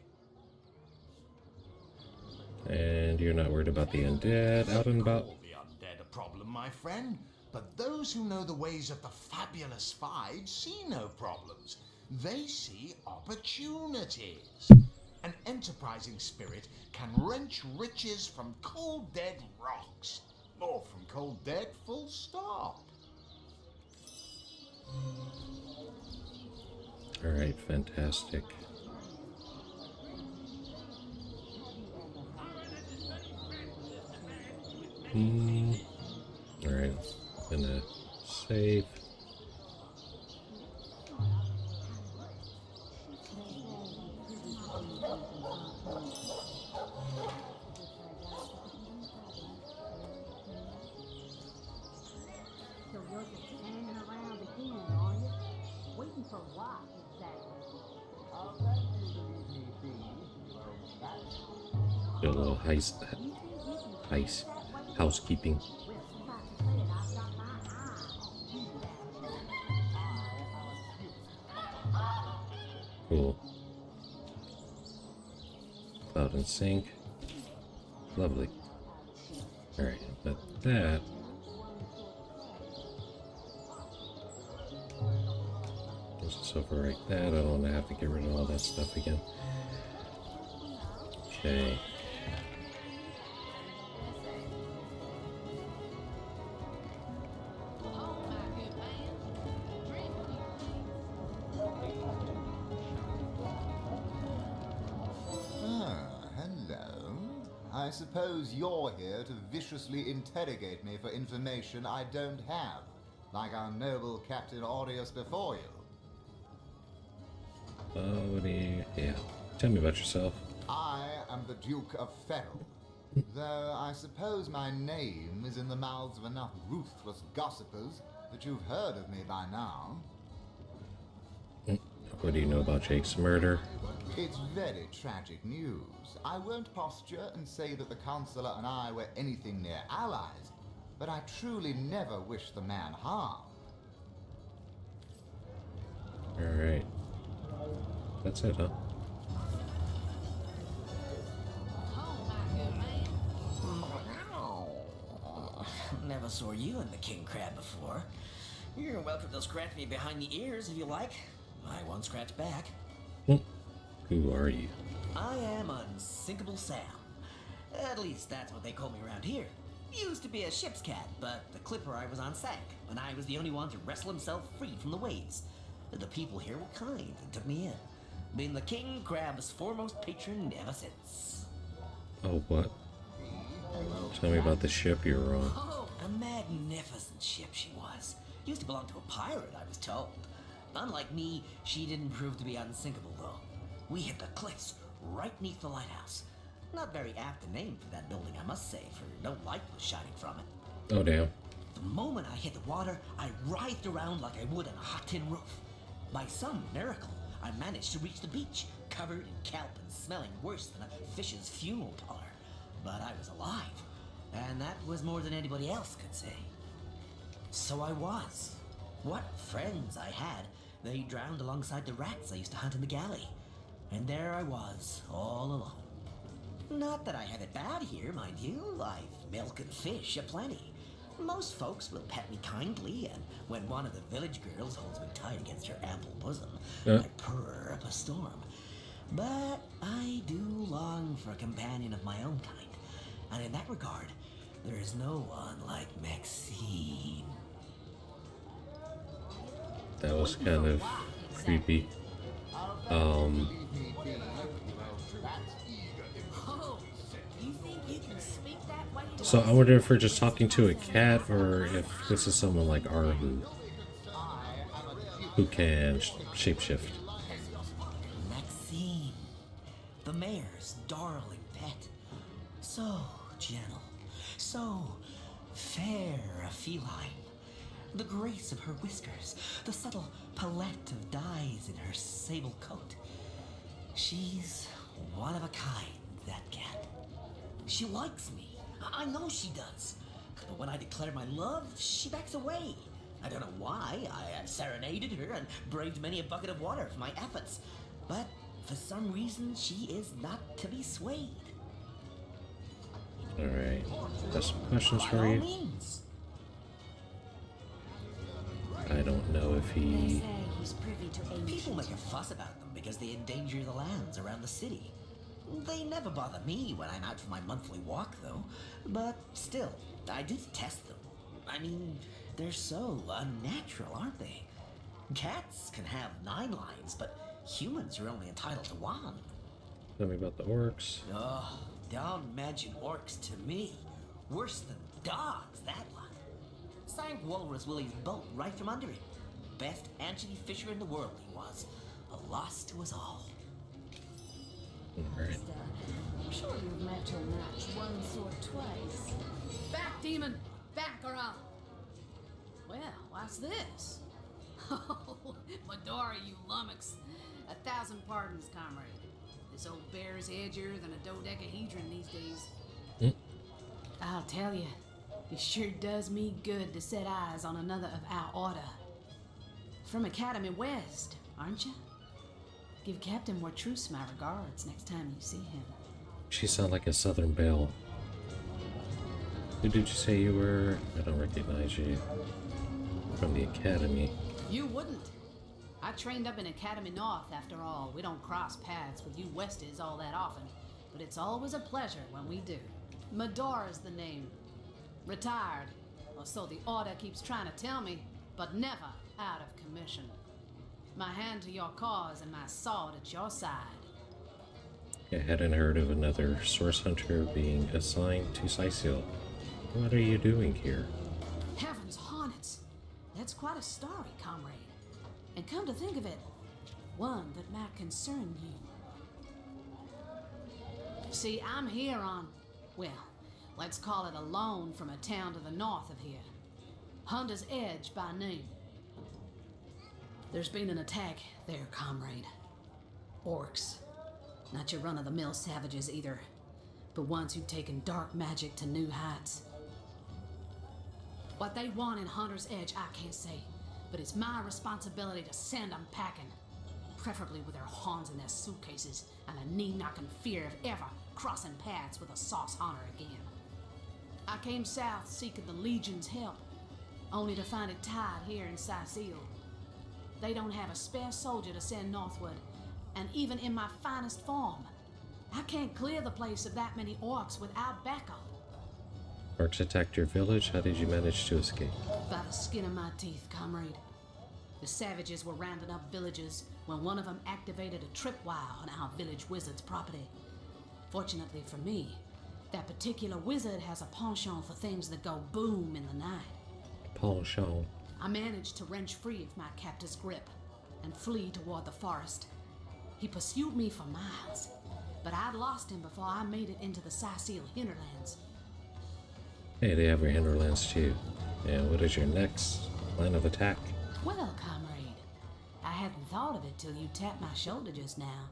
And you're not worried about the undead out and about? Call the undead a problem, my friend, but those who know the ways of the Fabulous Five see no problems. They see opportunities. An enterprising spirit can wrench riches from cold dead rocks, or from cold dead full stop. Alright, fantastic. Alright, gonna save. So you're just hanging around again, are you? Waiting for what, exactly? Do a little housekeeping. Cool. Cloud and sync. Lovely. Alright, but that... let's just overwrite that. I don't want to have to get rid of all that stuff again. Okay. I suppose you're here to viciously interrogate me for information I don't have, like our noble Captain Aureus before you. Yeah. Tell me about yourself. I am the Duke of Ferrell, though I suppose my name is in the mouths of enough ruthless gossipers that you've heard of me by now. What do you know about Jake's murder? It's very tragic news. I won't posture and say that the Chancellor and I were anything near allies, but I truly never wished the man harm. Alright. That's it, huh? Never saw you in the king crab before. You're welcome to scratch me behind the ears if you like. I won't scratch back. Who are you? I am Unsinkable Sam. At least that's what they call me around here. Used to be a ship's cat, but the clipper I was on sank, and I was the only one to wrestle himself free from the waves. The people here were kind and took me in. Been the king crab's foremost patron ever since. Oh, what? Tell me about the ship you were on. Oh, a magnificent ship she was. Used to belong to a pirate, I was told. Unlike me, she didn't prove to be unsinkable, though. We hit the cliffs right neath the lighthouse. Not very apt a name for that building, I must say, for no light was shining from it. Oh, damn. The moment I hit the water, I writhed around like I would on a hot tin roof. By some miracle, I managed to reach the beach, covered in kelp and smelling worse than a fish's funeral parlor. But I was alive, and that was more than anybody else could say. So I was. What friends I had. They drowned alongside the rats I used to hunt in the galley. And there I was, all alone. Not that I have it bad here, mind you. I've milk and fish aplenty. Most folks will pet me kindly, and when one of the village girls holds me tight against her ample bosom, I purr up a storm. But I do long for a companion of my own kind, and in that regard, there is no one like Maxine. That was kind of creepy. Oh, you think you can speak that way to So I wonder if we're just talking to a cat, or if this is someone like Arhu, who can shapeshift. Maxine, the mayor's darling pet. So gentle, so fair a feline. The grace of her whiskers, the subtle palette of dyes in her sable coat. She's one of a kind, that cat. She likes me. I know she does. But when I declare my love, she backs away. I don't know why. I have serenaded her and braved many a bucket of water for my efforts. But for some reason, she is not to be swayed. Alright, got some questions By for all you. means. I don't know if They he... say he's privy to ancient... People make a fuss about them because they endanger the lands around the city. They never bother me when I'm out for my monthly walk, though. But still, I do test them. I mean, they're so unnatural, aren't they? Cats can have 9 lives, but humans are only entitled to 1. Tell me about the orcs. Oh, don't mention orcs to me. Worse than dogs, that lot. Sank Walrus Willie's boat right from under him. Best anchovy fisher in the world he was. A loss to us all. Alright. I'm sure you've met your match once or twice. Back, demon! Back, or I'll... Well, what's this? Oh, Medora, you lummox. 1,000 pardons, comrade. This old bear's edgier than a dodecahedron these days. I'll tell you, it sure does me good to set eyes on another of our order. From Academy West, aren't you? Give Captain Wartruce my regards next time you see him. She sound like a Southern belle. Who did you say you were? I don't recognize you. From the Academy. You wouldn't. I trained up in Academy North, after all. We don't cross paths with you Westies all that often, but it's always a pleasure when we do. Medora's the name. Retired, or so the order keeps trying to tell me, but never out of commission. My hand to your cause and my sword at your side. I hadn't heard of another source hunter being assigned to Cyseal. What are you doing here? Heavens hornets! That's quite a story, comrade. And come to think of it, one that might concern you. See, I'm here on, well, let's call it a loan from a town to the north of here. Hunter's Edge by name. There's been an attack there, comrade. Orcs. Not your run-of-the-mill savages either, but ones who've taken dark magic to new heights. What they want in Hunter's Edge, I can't say, but it's my responsibility to send them packing. Preferably with their horns in their suitcases and a knee-knocking fear of ever crossing paths with a sauce hunter again. I came south seeking the Legion's help, only to find it tied here in Cyseal. They don't have a spare soldier to send northward, and even in my finest form, I can't clear the place of that many orcs without backup. Orcs attacked your village? How did you manage to escape? By the skin of my teeth, comrade. The savages were rounding up villagers when one of them activated a tripwire on our village wizard's property. Fortunately for me, that particular wizard has a penchant for things that go boom in the night. Penchant. I managed to wrench free of my captor's grip and flee toward the forest. He pursued me for miles, but I'd lost him before I made it into the Cyseal hinterlands. Hey, they have your hinterlands too. And what is your next line of attack? Well, comrade, I hadn't thought of it till you tapped my shoulder just now.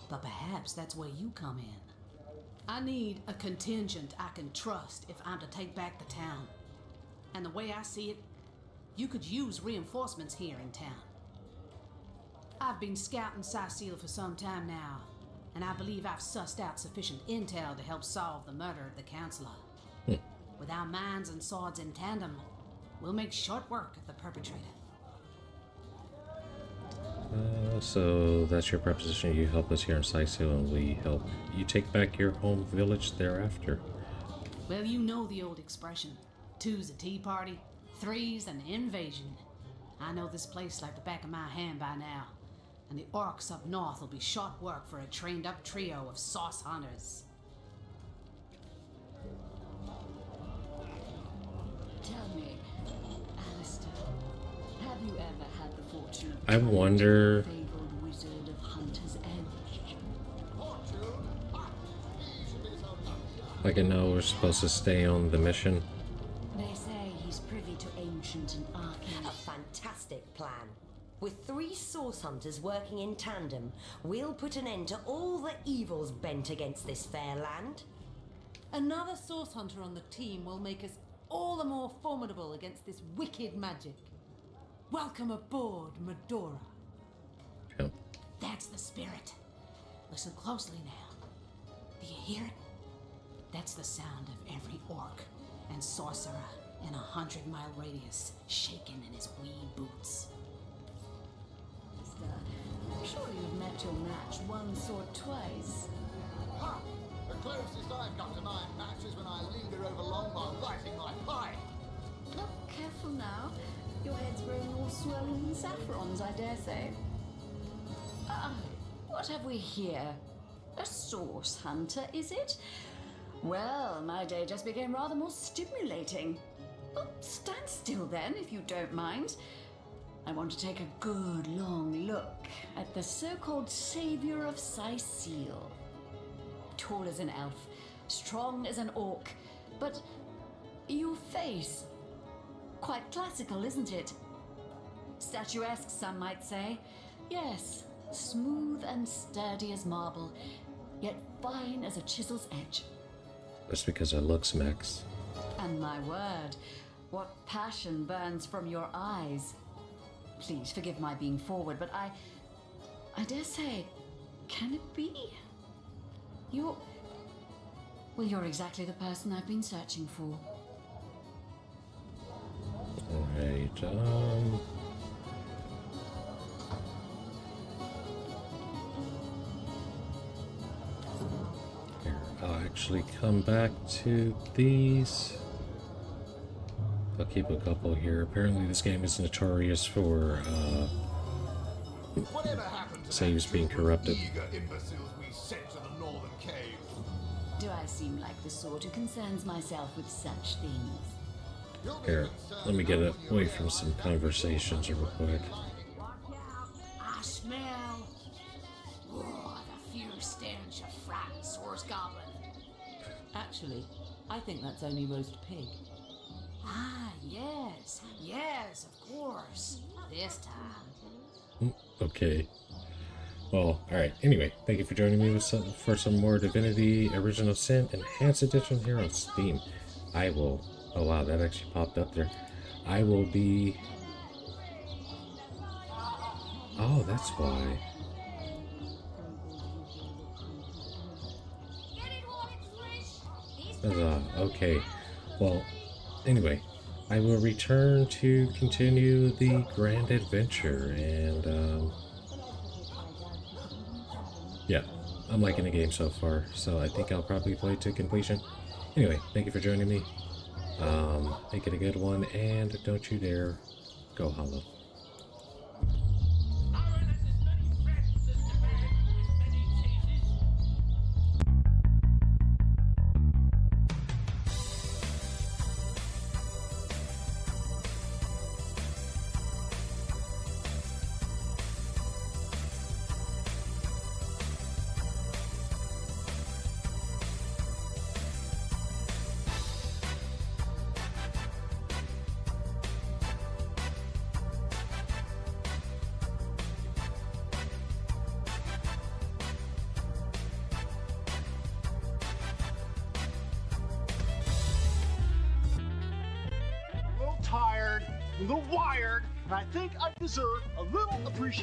But perhaps that's where you come in. I need a contingent I can trust if I'm to take back the town. And the way I see it, you could use reinforcements here in town. I've been scouting Cyseal for some time now, and I believe I've sussed out sufficient intel to help solve the murder of the Counselor. With our minds and swords in tandem, we'll make short work of the perpetrator. So that's your proposition. You help us here in Cyseal, and we help you take back your home village thereafter. Well, you know the old expression. 2's a tea party, 3's an invasion. I know this place like the back of my hand by now, and the orcs up north will be short work for a trained-up trio of sauce hunters. Tell me, Alistair, have you ever had the fortune of I wonder. the fabled wizard of Hunter's Edge? Like I know we're supposed to stay on the mission. They say he's privy to ancient and arcane. A fantastic plan. With 3 source hunters working in tandem, we'll put an end to all the evils bent against this fair land. Another source hunter on the team will make us all the more formidable against this wicked magic. Welcome aboard, Medora. Yep. That's the spirit. Listen closely now. Do you hear it? That's the sound of every orc and sorcerer in a 100-mile radius shaking in his wee boots. Surely you've met your match once or twice. Ha! The closest I've come to my match is when I linger over long while lighting my pipe. Oh, careful now. Your head's growing all swollen and saffrons, I dare say. What have we here? A source hunter, is it? Well, my day just became rather more stimulating. Oh, stand still then, if you don't mind. I want to take a good long look at the so-called savior of Cyseal. Tall as an elf, strong as an orc, but your face, quite classical, isn't it? Statuesque, some might say. Yes, smooth and sturdy as marble, yet fine as a chisel's edge. That's because I looks, Max. And my word, what passion burns from your eyes. Please forgive my being forward, but I dare say, can it be? You're exactly the person I've been searching for. Alright, here, I'll actually come back to these. I'll keep a couple here. Apparently this game is notorious for, saves being corrupted. Imbeciles we sent to the northern cave. Do I seem like the sort who concerns myself with such things? Here, let me get away from some conversations real quick. I smell the fierce stench of frightened source goblin. Actually, I think that's only roast pig. Ah, yes, of course. This time. Okay. Well, alright. Anyway, thank you for joining me for some more Divinity Original Sin Enhanced Edition here on Steam. I will... Oh wow, that actually popped up there. I will be... Oh, that's why. Okay. Well, anyway, I will return to continue the grand adventure, and yeah, I'm liking the game so far, so I think I'll probably play it to completion. Anyway, thank you for joining me. Make it a good one, and don't you dare go hollow. Tired, a little wired, and I think I deserve a little appreciation.